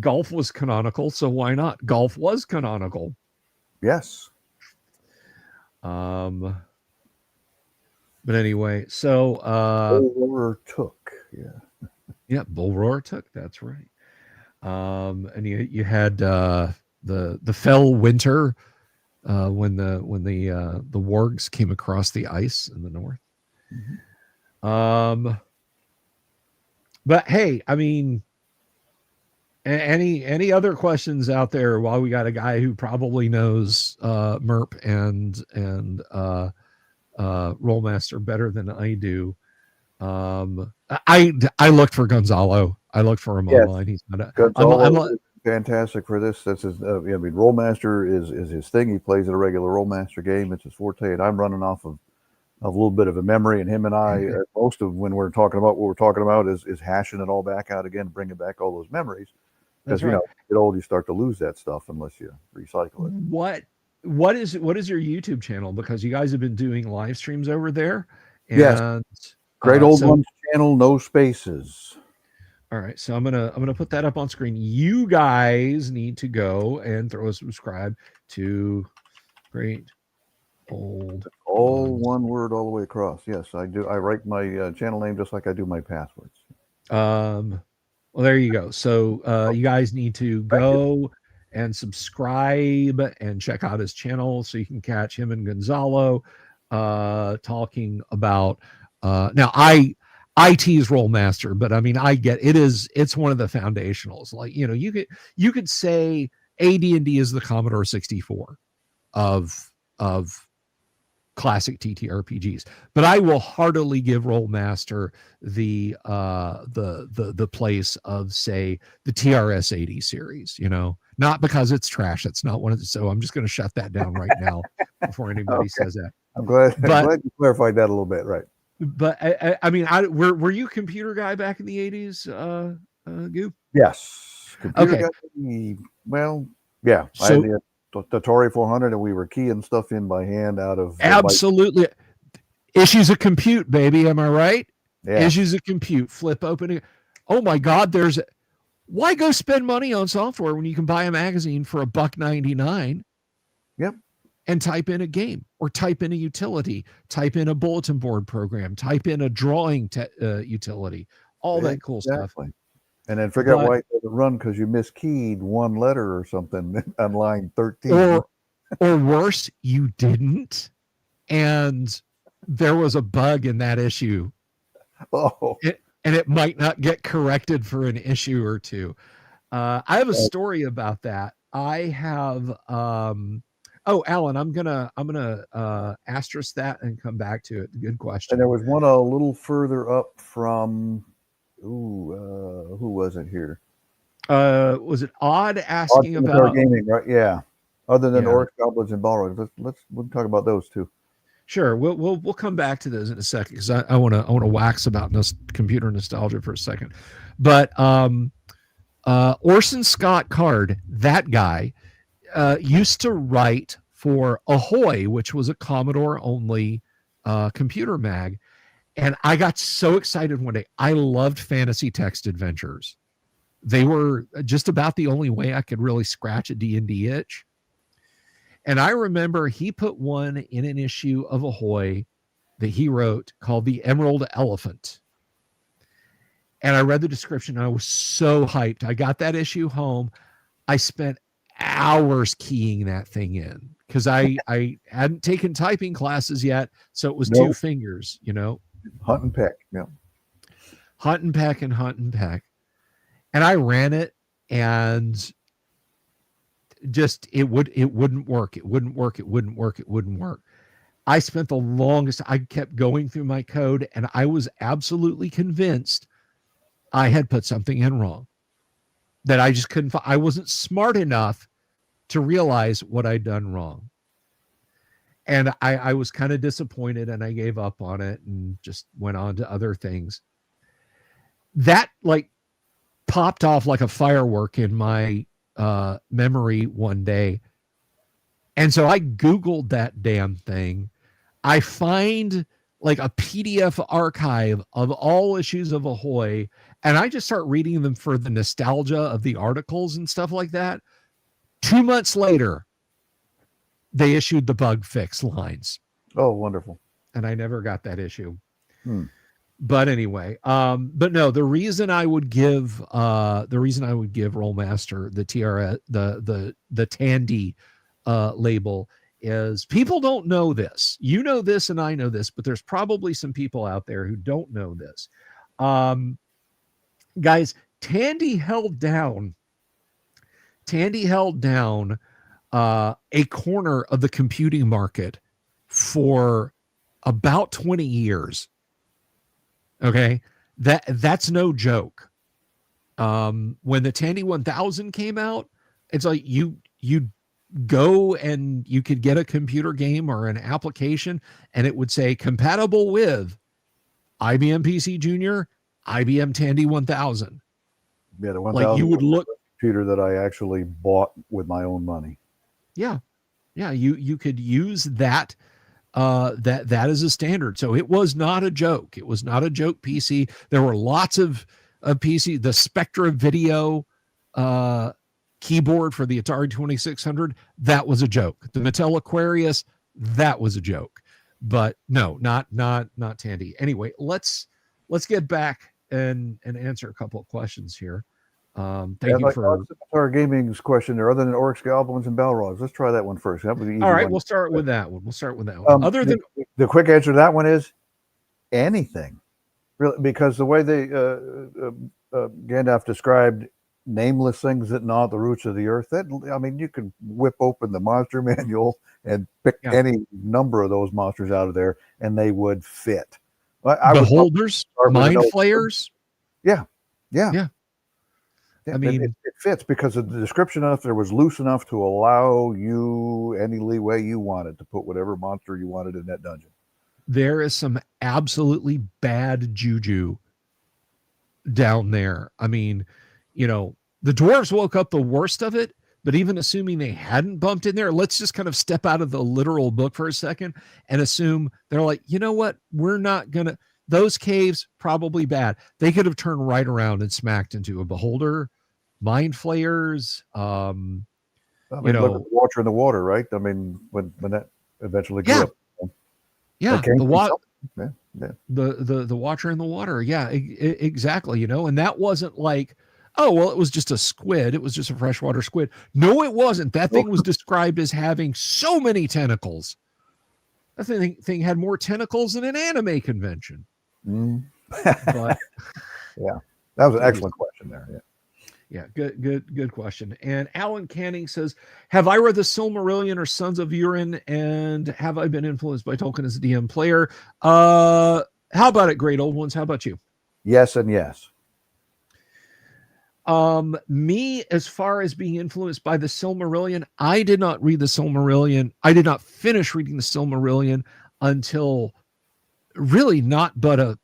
Golf was canonical, so why not? Golf was canonical. Yes. But anyway, so Bull Roar took. Yeah, Bull Roar took, that's right. And you had the fell winter when the wargs came across the ice in the north. Mm-hmm. But hey, I mean, any other questions out there while we got a guy who probably knows MERP and Rollmaster better than I do? I looked for Gonzalo. I looked for him online. He's not. Gonzalo fantastic for this. That's his. Rollmaster is his thing. He plays at a regular Rollmaster game. It's his forte, and I'm running off of a little bit of a memory. And him and I, most of when we're talking about what we're talking about is hashing it all back out again, bringing back all those memories. Because you get old, you start to lose that stuff unless you recycle it. What is your YouTube channel? Because you guys have been doing live streams over there. And, yes. Great Old Ones channel, no spaces. All right, so I'm gonna put that up on screen. You guys need to go and throw a subscribe to Great Old. All one word all the way across. Yes, I do. I write my channel name just like I do my passwords. Well, there you go. So you guys need to go and subscribe and check out his channel so you can catch him and Gonzalo talking about. Now I tease Rollmaster, but I mean I get it's one of the foundationals. Like you could say AD&D is the Commodore 64 of classic TTRPGs, but I will heartily give Rollmaster the place of, say, the TRS-80 series. Not because it's trash. It's not one of the. So I'm just going to shut that down right now before anybody says that. I'm glad you clarified that a little bit, right? But I mean, were you a computer guy back in the 80s, Goop? Yes. Computer guy. Well, yeah. So, I had the Atari 400, and we were keying stuff in by hand out of absolutely issues of compute, baby. Am I right? Yeah. Issues of compute. Flip open. Oh my God! Why go spend money on software when you can buy a magazine for $1.99? Yep. And type in a game, or type in a utility, type in a bulletin board program, type in a drawing utility, all that cool stuff. And then figure out why it doesn't run because you miskeyed one letter or something on line 13. Or worse, you didn't. And there was a bug in that issue. Oh. and it might not get corrected for an issue or two. I have a story about that. I have oh, Alan, I'm gonna asterisk that and come back to it. Good question. And there was one a little further up from, who was it here? Was it Odd asking Odd about Gaming, right? Yeah. Other than Yeah. Orcs, Goblins, and Balrogs, we'll talk about those too. Sure, we'll come back to those in a second because I want to wax about computer nostalgia for a second, but Orson Scott Card, that guy, used to write for Ahoy, which was a Commodore only computer mag, and I got so excited one day. I loved fantasy text adventures. They were just about the only way I could really scratch a D&D itch. And I remember he put one in an issue of Ahoy that he wrote called The Emerald Elephant. And I read the description and I was so hyped. I got that issue home. I spent hours keying that thing in because I hadn't taken typing classes yet. So it was two fingers, Hunt and peck. Yeah. Hunt and peck and hunt and peck. And I ran it and just it wouldn't work. It wouldn't work. I spent the longest. I kept going through my code and I was absolutely convinced I had put something in wrong, that I just couldn't. I wasn't smart enough to realize what I'd done wrong. And I was kind of disappointed and I gave up on it and just went on to other things. That popped off like a firework in my memory one day. And so I Googled that damn thing. I find a PDF archive of all issues of Ahoy, and I just start reading them for the nostalgia of the articles and stuff like that. 2 months later, they issued the bug fix lines. Oh, wonderful. And I never got that issue. But anyway, but no, the reason I would give Rollmaster the TRS, the Tandy label is people don't know this. You know this and I know this, but there's probably some people out there who don't know this. Guys, Tandy held down a corner of the computing market for about 20 years. Okay, that's no joke. When the Tandy 1000 came out, it's like you go and you could get a computer game or an application and it would say compatible with IBM PC Junior, IBM Tandy 1000. Yeah, the 1000 you would look computer that I actually bought with my own money. Yeah, you could use that. That is a standard. So it was not a joke. It was not a joke PC. There were lots of PC. The Spectra Video keyboard for the Atari 2600, that was a joke. The Mattel Aquarius, that was a joke. But no, not Tandy. Anyway, let's get back and answer a couple of questions here. Thank you for Atari Gaming's question there. Other than Orcs, Goblins, and Balrogs, let's try that one first. That was the easy all right. one. We'll start with that one. Other than the quick answer to that one is anything, really, because the way they Gandalf described nameless things that gnaw at the roots of the earth. You can whip open the monster manual and pick any number of those monsters out of there, and they would fit. Beholders, mind flayers. Yeah. I mean, it fits because of the description of there was loose enough to allow you any leeway you wanted to put whatever monster you wanted in that dungeon. There is some absolutely bad juju down there. I mean, the dwarves woke up the worst of it, but even assuming they hadn't bumped in there, let's just kind of step out of the literal book for a second and assume they're like, you know what? We're not going to, those caves probably bad. They could have turned right around and smacked into a beholder, mind flayers. Look at the Watcher in the Water, right? I mean, when that eventually grew up. Yeah, the Watcher in the Water. Yeah, exactly. And that wasn't like, oh, well, it was just a squid. It was just a freshwater squid. No, it wasn't. That thing was described as having so many tentacles. That thing had more tentacles than an anime convention. But Yeah, that was an Good to excellent question there. Yeah. Yeah, good question. And Alan Canning says, "Have I read the Silmarillion or Sons of Urine, and have I been influenced by Tolkien as a DM player?" How about it, great old ones? How about you? Yes and yes. Me, as far as being influenced by the Silmarillion, I did not read the Silmarillion. I did not finish reading the Silmarillion until really not but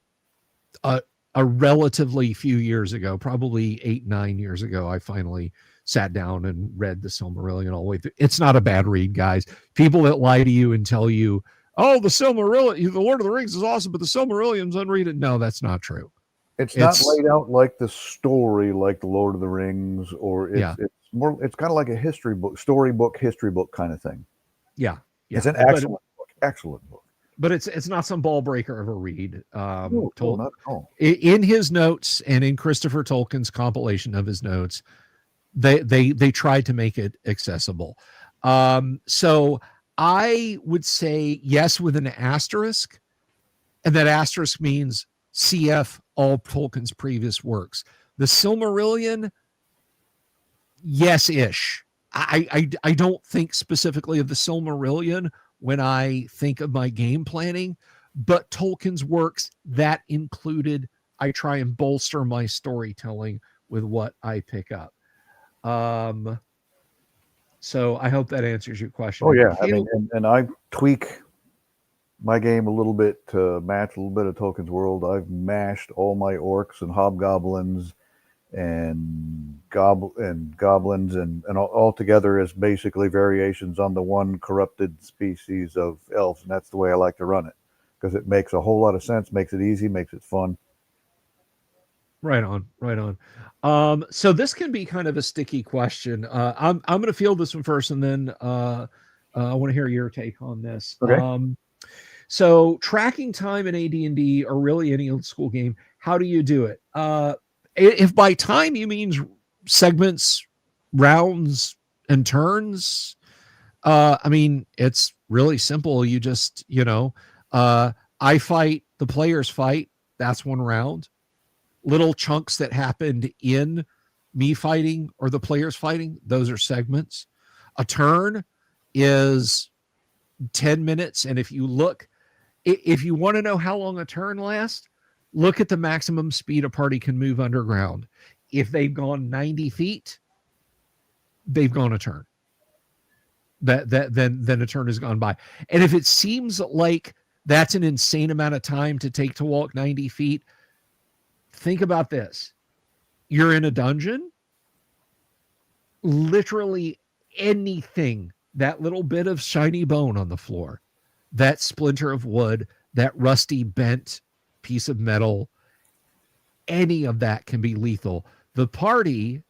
a a relatively few years ago, probably 8-9 years ago. I finally sat down and read the Silmarillion all the way through. It's not a bad read, guys. People that lie to you and tell you, "Oh, the Silmarillion, the Lord of the Rings is awesome, but the Silmarillion's unreaded." No, that's not true. It's not It's laid out like the story, like the Lord of the Rings, or yeah, it's more. It's kind of like a history book, storybook, history book kind of thing. yeah, It's yeah. an excellent book. Excellent book. But it's not some ball breaker of a read. No, no, not at all. In his notes and in Christopher Tolkien's compilation of his notes, they tried to make it accessible. So I would say yes with an asterisk, and that asterisk means CF all Tolkien's previous works. The Silmarillion, yes-ish. I don't think specifically of the Silmarillion when I think of my game planning, but Tolkien's works that included, I try and bolster my storytelling with what I pick up. So I hope that answers your question. Oh yeah, I mean, and I tweak my game a little bit to match a little bit of Tolkien's world. I've mashed all my orcs and hobgoblins and goblins and all together as basically variations on the one corrupted species of elves, and that's the way I like to run it because it makes a whole lot of sense, makes it easy, makes it fun. Right on, right on. So this can be kind of a sticky question. I'm going to field this one first, and then I want to hear your take on this. Okay. So tracking time in AD&D or really any old school game, how do you do it? If by time you mean segments, rounds, and turns, I mean, it's really simple. You just, I fight, the players fight. That's one round. Little chunks that happened in me fighting or the players fighting, those are segments. A turn is 10 minutes. And if you want to know how long a turn lasts, look at the maximum speed a party can move underground. If they've gone 90 feet, they've gone a turn. Then a turn has gone by. And if it seems like that's an insane amount of time to take to walk 90 feet, think about this. You're in a dungeon. Literally anything, that little bit of shiny bone on the floor, that splinter of wood, that rusty bent piece of metal, any of that can be lethal. The party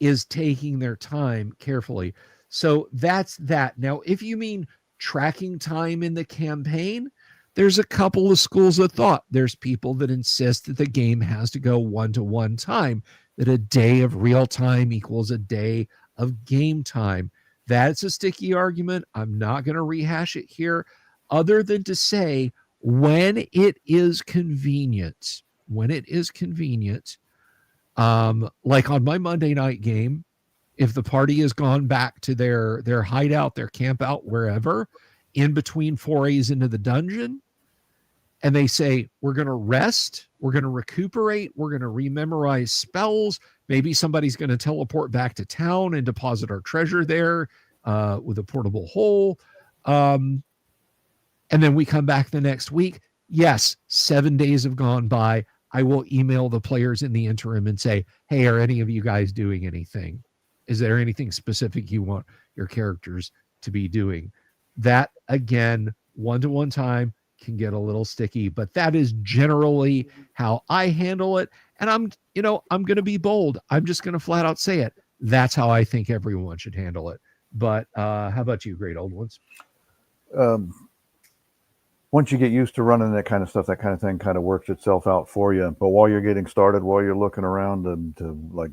is taking their time carefully. So that's that. Now, if you mean tracking time in the campaign, there's a couple of schools of thought. There's people that insist that the game has to go 1-to-1 time, that a day of real time equals a day of game time. That's a sticky argument. I'm not going to rehash it here, other than to say when it is convenient, like on my Monday night game, if the party has gone back to their hideout, their camp out, wherever, in between forays into the dungeon, and they say, we're going to rest, we're going to recuperate, we're going to rememorize spells, maybe somebody's going to teleport back to town and deposit our treasure there with a portable hole, and then we come back the next week. Yes, 7 days have gone by. I will email the players in the interim and say, hey, are any of you guys doing anything? Is there anything specific you want your characters to be doing? That, again, 1-to-1 time can get a little sticky, but that is generally how I handle it. And I'm going to be bold. I'm just going to flat out say it. That's how I think everyone should handle it. But how about you, great old ones? Once you get used to running that kind of stuff, that kind of thing kind of works itself out for you. But while you're getting started, while you're looking around and to like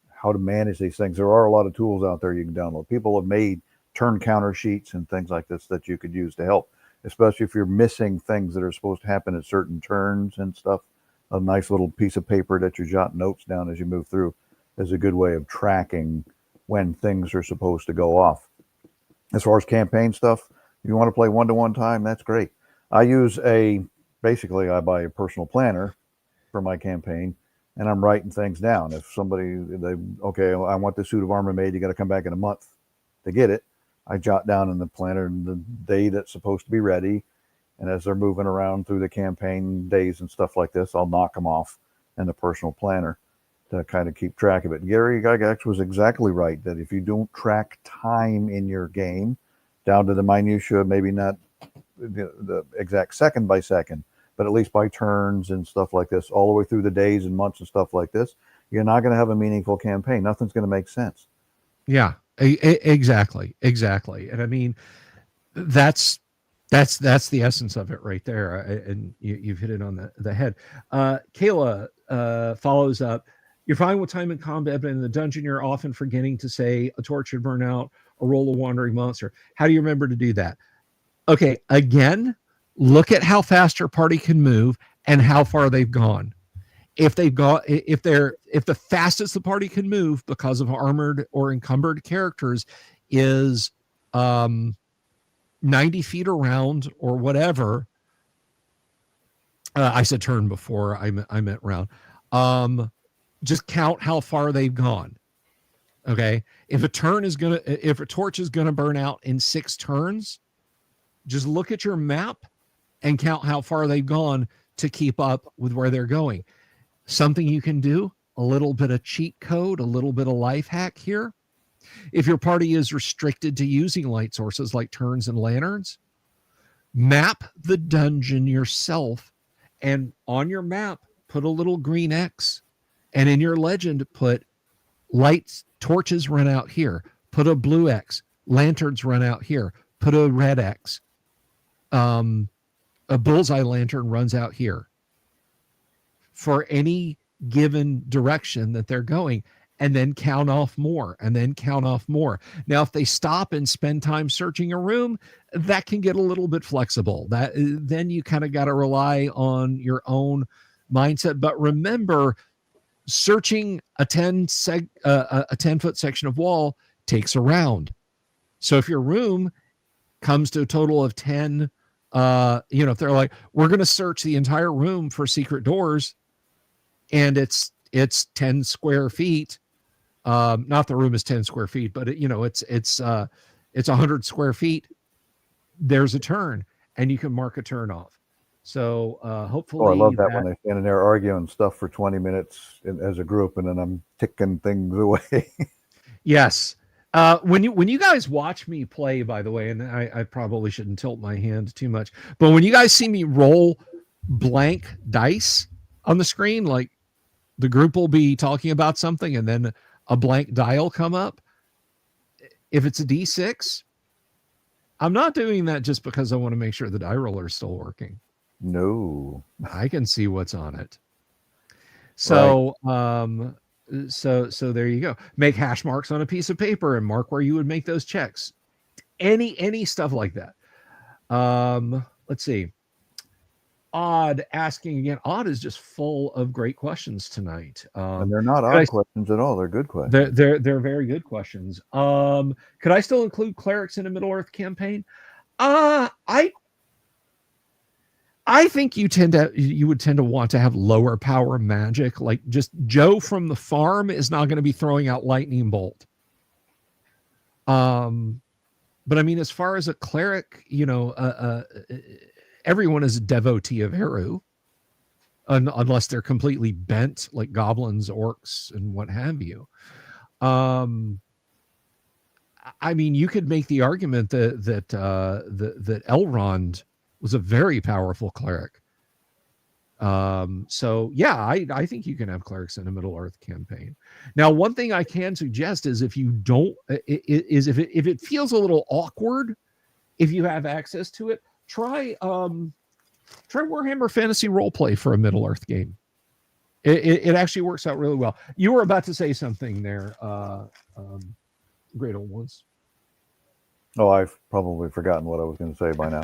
how to manage these things, there are a lot of tools out there you can download. People have made turn counter sheets and things like this that you could use to help, especially if you're missing things that are supposed to happen at certain turns and stuff. a nice little piece of paper that you're jotting notes down as you move through is a good way of tracking when things are supposed to go off. As far as campaign stuff, if you want to play 1-to-1 time, that's great. I buy a personal planner for my campaign, and I'm writing things down. If okay, I want the suit of armor made, you got to come back in a month to get it. I jot down in the planner the day that's supposed to be ready. And as they're moving around through the campaign days and stuff like this, I'll knock them off in the personal planner to kind of keep track of it. Gary Gygax was exactly right that if you don't track time in your game down to the minutia, maybe not the exact second by second, but at least by turns and stuff like this, all the way through the days and months and stuff like this, you're not going to have a meaningful campaign. Nothing's going to make sense. Yeah, exactly. And I mean, that's the essence of it right there. And you've hit it on the head. Kayla follows up. You're fine with time in combat, but in the dungeon, you're often forgetting to say a torch should burn out, or roll a wandering monster. How do you remember to do that? Okay, again, look at how fast your party can move and how far they've gone. If the fastest the party can move because of armored or encumbered characters is 90 feet around or whatever. I said turn before, I meant round. Just count how far they've gone. Okay. If a torch is gonna burn out in 6 turns, just look at your map and count how far they've gone to keep up with where they're going. Something you can do, a little bit of cheat code, a little bit of life hack here. If your party is restricted to using light sources like turns and lanterns, map the dungeon yourself, and on your map, put a little green X, and in your legend, put lights, torches run out here, put a blue X, lanterns run out here, put a red X, a bullseye lantern runs out here for any given direction that they're going, and then count off more, and then count off more. Now, if they stop and spend time searching a room, that can get a little bit flexible. Then you kind of got to rely on your own mindset. But remember, searching a 10-foot section of wall takes a round. So if your room comes to a total of 10, if they're like, we're going to search the entire room for secret doors, and it's 10 square feet. Not the room is 10 square feet, but it's 100 square feet. There's a turn, and you can mark a turn off. So hopefully, I love that when they stand in there arguing stuff for 20 minutes as a group, and then I'm ticking things away. Yes. When you guys watch me play, by the way, and I probably shouldn't tilt my hand too much, but when you guys see me roll blank dice on the screen, like the group will be talking about something and then a blank die will come up. If it's a D6, I'm not doing that just because I want to make sure the die roller is still working. No, I can see what's on it. So, right. So there you go. Make hash marks on a piece of paper and mark where you would make those checks. Any stuff like that. Let's see. Odd asking again. Odd is just full of great questions tonight. And they're not odd questions at all. They're good questions. They're very good questions. Could I still include clerics in a Middle-earth campaign? I think you would tend to want to have lower power magic. Like just Joe from the farm is not going to be throwing out lightning bolt. But I mean, as far as a cleric, everyone is a devotee of Heru, unless they're completely bent, like goblins, orcs, and what have you. I mean, you could make the argument that Elrond was a very powerful cleric. So yeah, I think you can have clerics in a Middle-earth campaign. Now, one thing I can suggest is if you don't, if it feels a little awkward, if you have access to it, try Warhammer Fantasy Roleplay for a Middle-earth game. It actually works out really well. You were about to say something there, Great Old Ones. Oh, I've probably forgotten what I was going to say by now.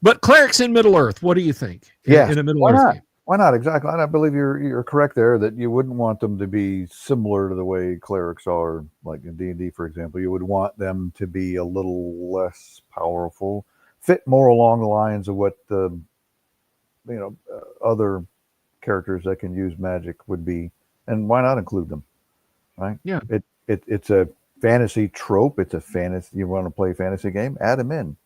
But clerics in Middle-earth, what do you think? Yeah, in a Middle-earth game? Why not? Exactly. And I believe you're correct there that you wouldn't want them to be similar to the way clerics are, like in D&D, for example. You would want them to be a little less powerful, fit more along the lines of what the other characters that can use magic would be, and why not include them? Right? Yeah. It's a fantasy trope. It's a fantasy. You want to play a fantasy game? Add them in.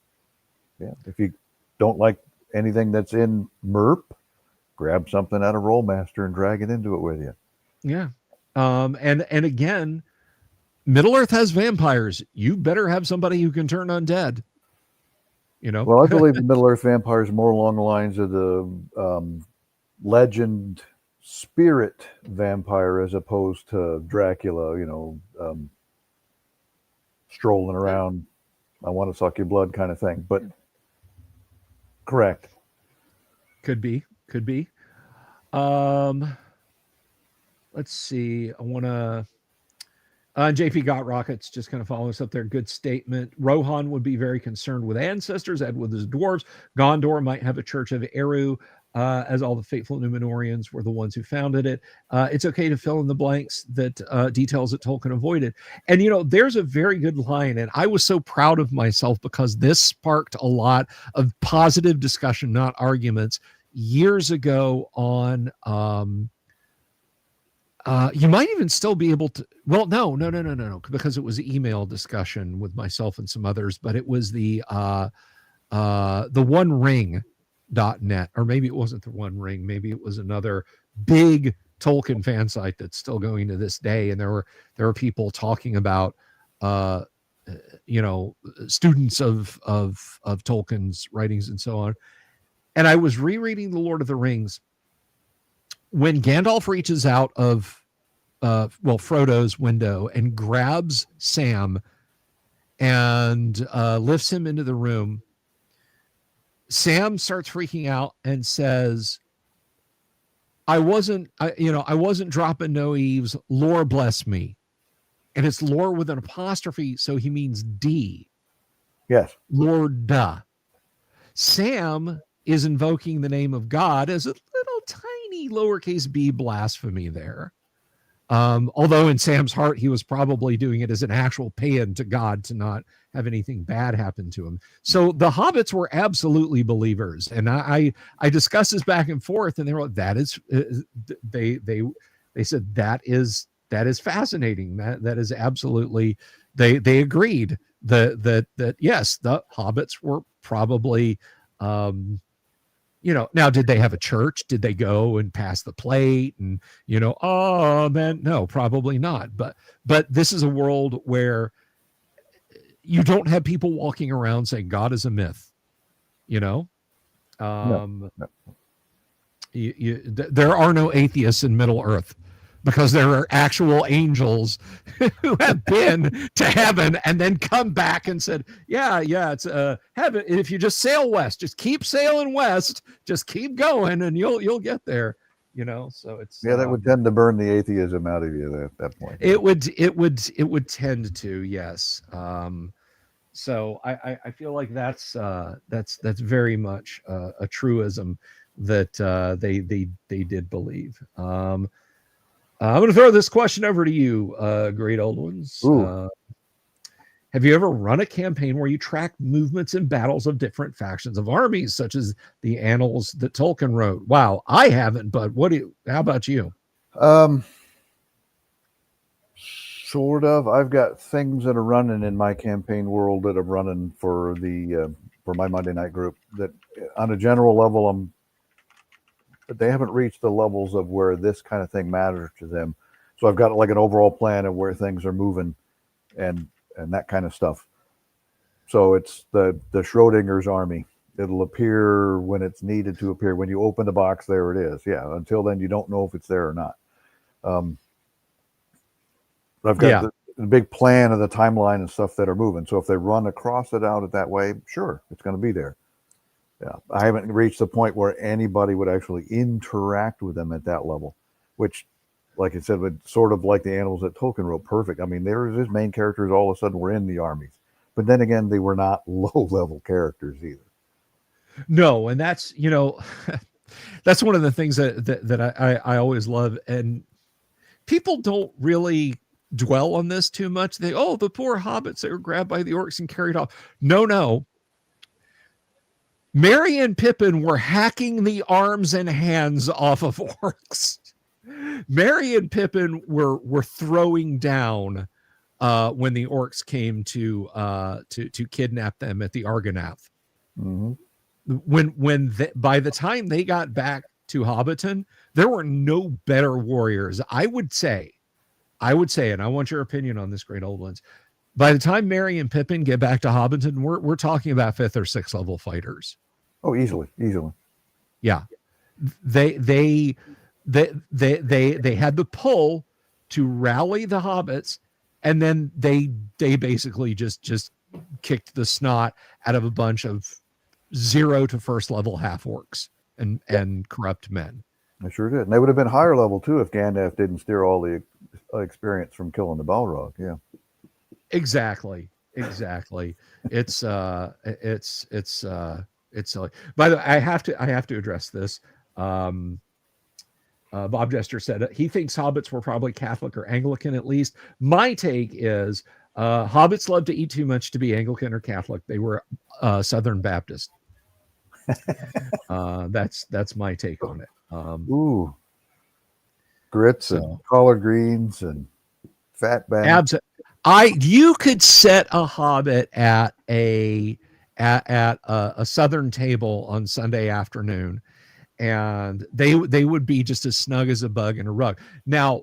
Yeah. If you don't like anything that's in MERP, grab something out of Rollmaster and drag it into it with you. Yeah. And again, Middle Earth has vampires. You better have somebody who can turn undead. Well, I believe the Middle Earth vampire is more along the lines of the legend spirit vampire as opposed to Dracula, strolling around, I want to suck your blood kind of thing. But correct. Could be. Let's see. I want to. JP Got Rockets just kind of following us up there. Good statement. Rohan would be very concerned with ancestors, Ed with his dwarves. Gondor might have a church of Eru, as all the faithful Numenorians were the ones who founded it. It's okay to fill in the blanks that details that Tolkien avoided. And, there's a very good line. And I was so proud of myself because this sparked a lot of positive discussion, not arguments, years ago on you might even still be able to. Well, no, because it was email discussion with myself and some others, but it was the One Ring.net, or maybe it wasn't the One Ring, maybe it was another big Tolkien fan site that's still going to this day, and there were people talking about students of Tolkien's writings and so on. And I was rereading The Lord of the Rings when Gandalf reaches out of Frodo's window and grabs Sam and lifts him into the room. Sam starts freaking out and says, I wasn't dropping no eaves. Lore bless me. And it's lore with an apostrophe, so he means D. Yes. Lord duh. Sam is invoking the name of God as a little tiny lowercase b blasphemy there. Although in Sam's heart, he was probably doing it as an actual paean to God to not have anything bad happen to him. So the hobbits were absolutely believers. And I discussed this back and forth, and they were like, that is, they said, that is fascinating. That is absolutely, they agreed that yes, the hobbits were probably, now did they have a church? Did they go and pass the plate? And, oh man, no, probably not. But this is a world where you don't have people walking around saying God is a myth, No. There are no atheists in Middle Earth, because there are actual angels who have been to heaven and then come back and said, yeah, it's heaven. If you just sail west, just keep sailing west, just keep going, and you'll get there. So it's that would tend to burn the atheism out of you at that point. It would tend to, yes. So I feel like that's very much a truism that they did believe. I'm going to throw this question over to you, great old ones. Have you ever run a campaign where you track movements and battles of different factions of armies, such as the annals that Tolkien wrote? Wow, I haven't, but how about you? Sort of. I've got things that are running in my campaign world that are running for my Monday night group that on a general level, but they haven't reached the levels of where this kind of thing matters to them. So I've got like an overall plan of where things are moving and that kind of stuff. So it's the Schrodinger's army. It'll appear when it's needed to appear. When you open the box, there it is. Yeah. Until then, you don't know if it's there or not. I've got the big plan of the timeline and stuff that are moving. So if they run across it out that way, sure, it's going to be there. Yeah, I haven't reached the point where anybody would actually interact with them at that level, which, like I said, would sort of like the animals that Tolkien wrote. Perfect. I mean, there's his main characters all of a sudden were in the armies, but then again, they were not low-level characters either. No, and that's That's one of the things that I always love, and people don't really dwell on this too much. The poor hobbits, they were grabbed by the orcs and carried off. No. Merry and Pippin were hacking the arms and hands off of orcs. Merry and Pippin were throwing down when the orcs came to kidnap them at the Argonath. Mm-hmm. By the time they got back to Hobbiton, there were no better warriors. I would say, and I want your opinion on this, Great Old Ones. By the time Merry and Pippin get back to Hobbiton, we're talking about 5th or 6th level fighters. Oh, easily. Yeah, they had the pull to rally the hobbits, and then they basically just kicked the snot out of a bunch of 0 to 1st level half orcs and corrupt men. I sure did. And they would have been higher level too if Gandalf didn't steer all the experience from killing the Balrog. Yeah. Exactly. It's silly. By the way, I have to address this. Bob Jester said he thinks hobbits were probably Catholic or Anglican at least. My take is hobbits love to eat too much to be Anglican or Catholic. They were Southern Baptist. That's my take on it. Ooh, grits and collard greens and fat bass. You could set a hobbit at a Southern table on Sunday afternoon, and they would be just as snug as a bug in a rug. Now,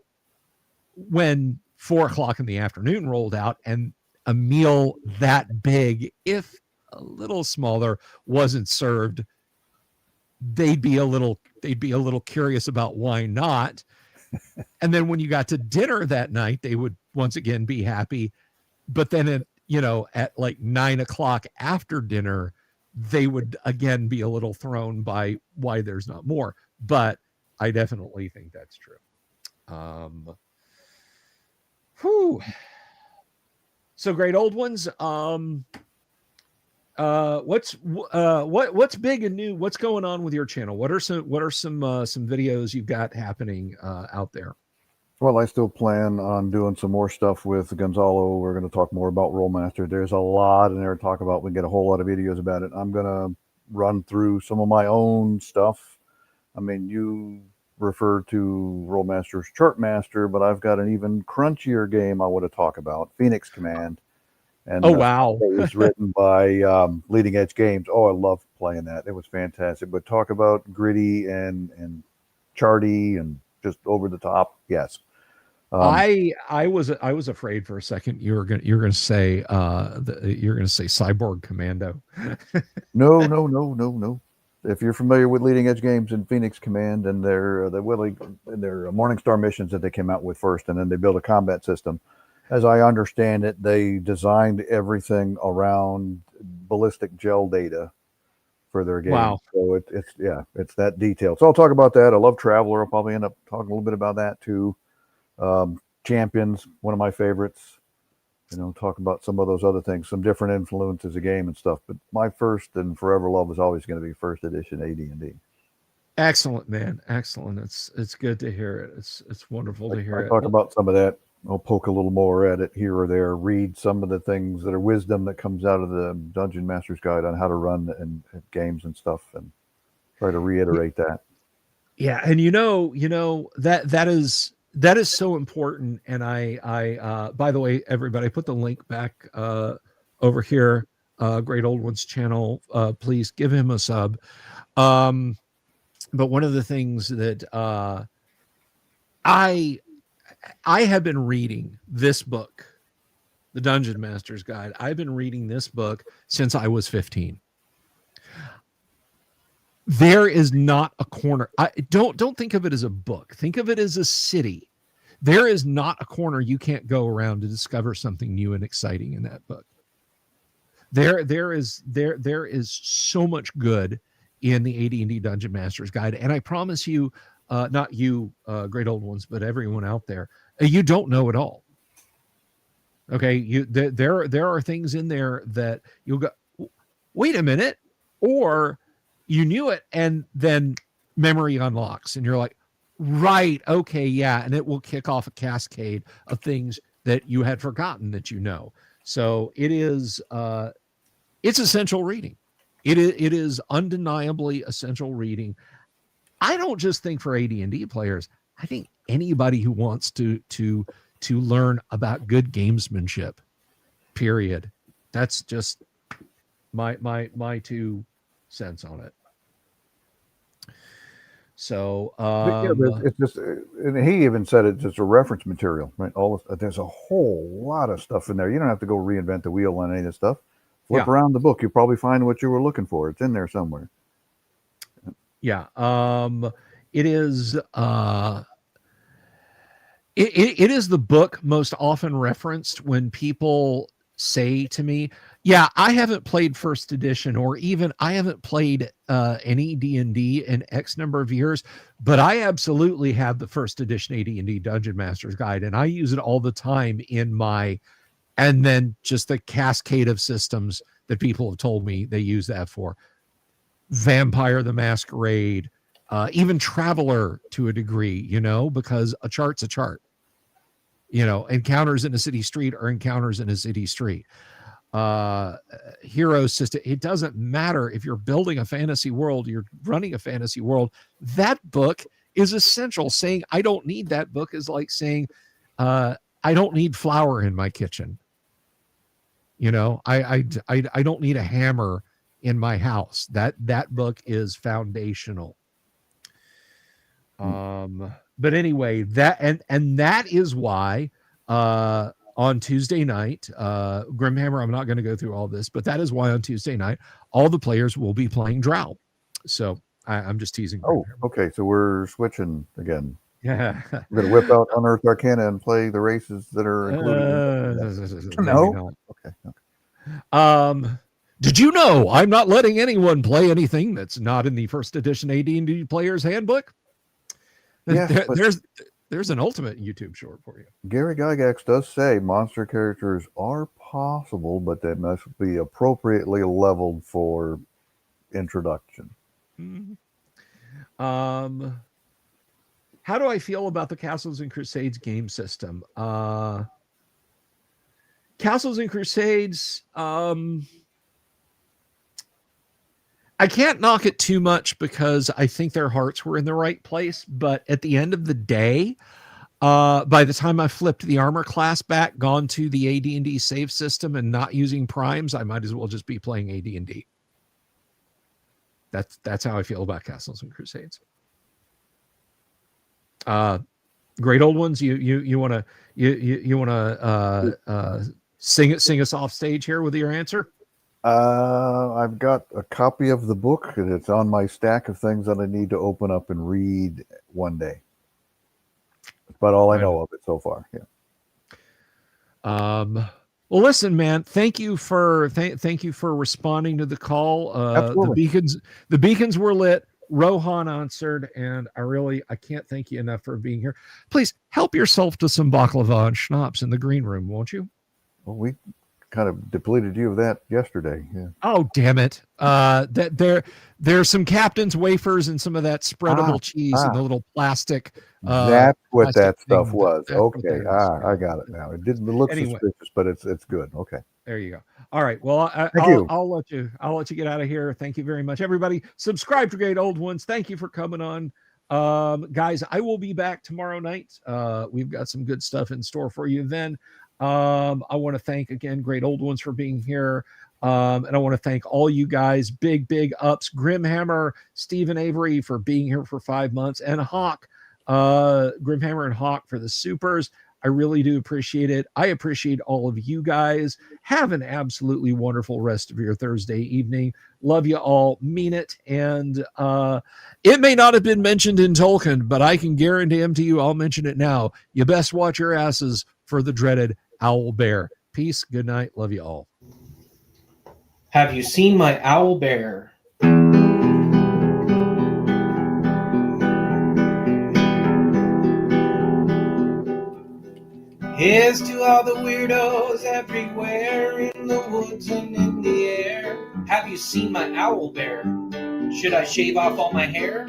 when 4:00 in the afternoon rolled out and a meal that big, if a little smaller, wasn't served, they'd be a little curious about why not. And then when you got to dinner that night, they would once again be happy. But then at like 9:00 after dinner, they would again be a little thrown by why there's not more. But I definitely think that's true. So Great Old Ones. What's big and new? What's going on with your channel? What are some videos you've got happening out there? Well, I still plan on doing some more stuff with Gonzalo. We're going to talk more about Rollmaster. There's a lot in there to talk about. We get a whole lot of videos about it. I'm going to run through some of my own stuff. I mean, you refer to Rollmaster's Chartmaster, but I've got an even crunchier game I want to talk about, Phoenix Command. And wow. It was written by Leading Edge Games. Oh, I love playing that. It was fantastic. But talk about gritty and charty and just over the top. Yes. I was afraid for a second you're gonna say Cyborg Commando. No. If you're familiar with Leading Edge Games and Phoenix Command and their Morningstar missions that they came out with first, and then they built a combat system. As I understand it, they designed everything around ballistic gel data for their game. Wow. So it's that detailed. So I'll talk about that. I love Traveler. I'll probably end up talking a little bit about that too. Champions, one of my favorites. Talk about some of those other things, some different influences of game and stuff. But my first and forever love is always going to be first edition AD&D. Excellent, man. Excellent. It's good to hear it. It's wonderful to hear it. Talk about some of that. I'll poke a little more at it here or there, read some of the things that are wisdom that comes out of the Dungeon Master's Guide on how to run and games and stuff, and try to reiterate that. Yeah. And that is so important. And I by the way, everybody, put the link back over here, Great Old Ones channel. Please give him a sub. But one of the things that I have been reading this book, The Dungeon Master's Guide. I've been reading this book since I was 15. There is not a corner. Don't think of it as a book. Think of it as a city. There is not a corner you can't go around to discover something new and exciting in that book. There is so much good in the AD&D Dungeon Master's Guide, and I promise you, not you, Great Old Ones, but everyone out there, you don't know it all. Okay, there are things in there that you'll go, wait a minute, or you knew it, and then memory unlocks, and you're like, right, okay, yeah, and it will kick off a cascade of things that you had forgotten that you know. So it is it's essential reading. It is undeniably essential reading. I don't just think for AD&D players. I think anybody who wants to learn about good gamesmanship, period. That's just my 2 cents on it. So it's just, and he even said it's just a reference material, right? There's a whole lot of stuff in there. You don't have to go reinvent the wheel on any of this stuff. Flip around the book, you'll probably find what you were looking for. It's in there somewhere. Yeah. It is it is the book most often referenced when people say to me, yeah, I haven't played first edition, or even I haven't played any D&D in X number of years, but I absolutely have the first edition AD&D Dungeon Master's Guide, and I use it all the time in my, and then just the cascade of systems that people have told me they use that for. Vampire the Masquerade, even Traveler to a degree, because a chart's a chart. Encounters in a city street are encounters in a city street. Hero system, it doesn't matter if you're building a fantasy world, you're running a fantasy world. That book is essential. Saying I don't need that book is like saying I don't need flour in my kitchen. I don't need a hammer in my house. That book is foundational. But anyway, that is why on Tuesday night, Grimhammer, I'm not going to go through all this, but that is why on Tuesday night all the players will be playing Drow. So I'm just teasing. Oh, okay. So we're switching again. Yeah, we're going to whip out Unearthed Arcana and play the races that are included. No. Okay. Did you know I'm not letting anyone play anything that's not in the first edition AD&D Player's Handbook? Yeah, there's an ultimate YouTube short for you. Gary Gygax does say monster characters are possible, but they must be appropriately leveled for introduction. Mm-hmm. How do I feel about the Castles and Crusades game system? Castles and Crusades, I can't knock it too much because I think their hearts were in the right place. But at the end of the day, by the time I flipped the armor class back, gone to the AD&D save system and not using primes, I might as well just be playing AD&D. That's how I feel about Castles and Crusades. Great Old Ones. You want to sing us off stage here with your answer? I've got a copy of the book, and it's on my stack of things that I need to open up and read one day. That's about all I know of it so far. Yeah. Well, listen, man. Thank you for responding to the call. The beacons were lit. Rohan answered, and I can't thank you enough for being here. Please help yourself to some baklava and schnapps in the green room, won't you? Well, we kind of depleted you of that yesterday. Yeah. Oh, damn it. There's some Captain's wafers and some of that spreadable cheese in the little plastic. That's what that stuff was. Okay. I got it now. It didn't look suspicious, but it's good. Okay. There you go. All right. Well, I'll let you get out of here. Thank you very much, everybody. Subscribe to Great Old Ones. Thank you for coming on. Guys, I will be back tomorrow night. We've got some good stuff in store for you then. I want to thank again Great Old Ones for being here. And I want to thank all you guys, big ups, Grimhammer, Stephen Avery for being here for 5 months, and Hawk, Grimhammer and Hawk for the supers. I really do appreciate it. I appreciate all of you guys. Have an absolutely wonderful rest of your Thursday evening. Love you all. Mean it. And it may not have been mentioned in Tolkien, but I can guarantee to you, I'll mention it now. You best watch your asses for the dreaded owl bear. Peace. Good night. Love you all. Have you seen my owl bear? Here's to all the weirdos everywhere in the woods and in the air. Have you seen my owl bear? Should I shave off all my hair?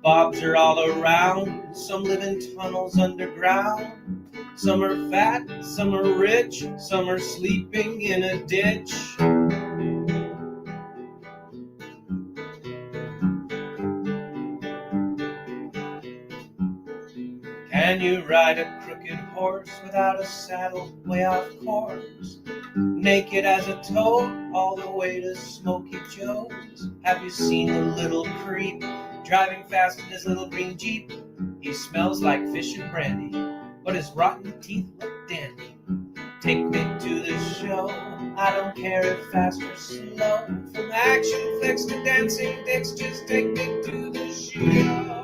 Bobs are all around, some live in tunnels underground. Some are fat, some are rich, some are sleeping in a ditch. Can you ride a crooked horse without a saddle way off course? Naked as a toad, all the way to Smoky Joe's. Have you seen the little creep driving fast in his little green Jeep? He smells like fish and brandy, but his rotten teeth look dandy. Take me to the show, I don't care if fast or slow. From action flicks to dancing dicks, just take me to the show.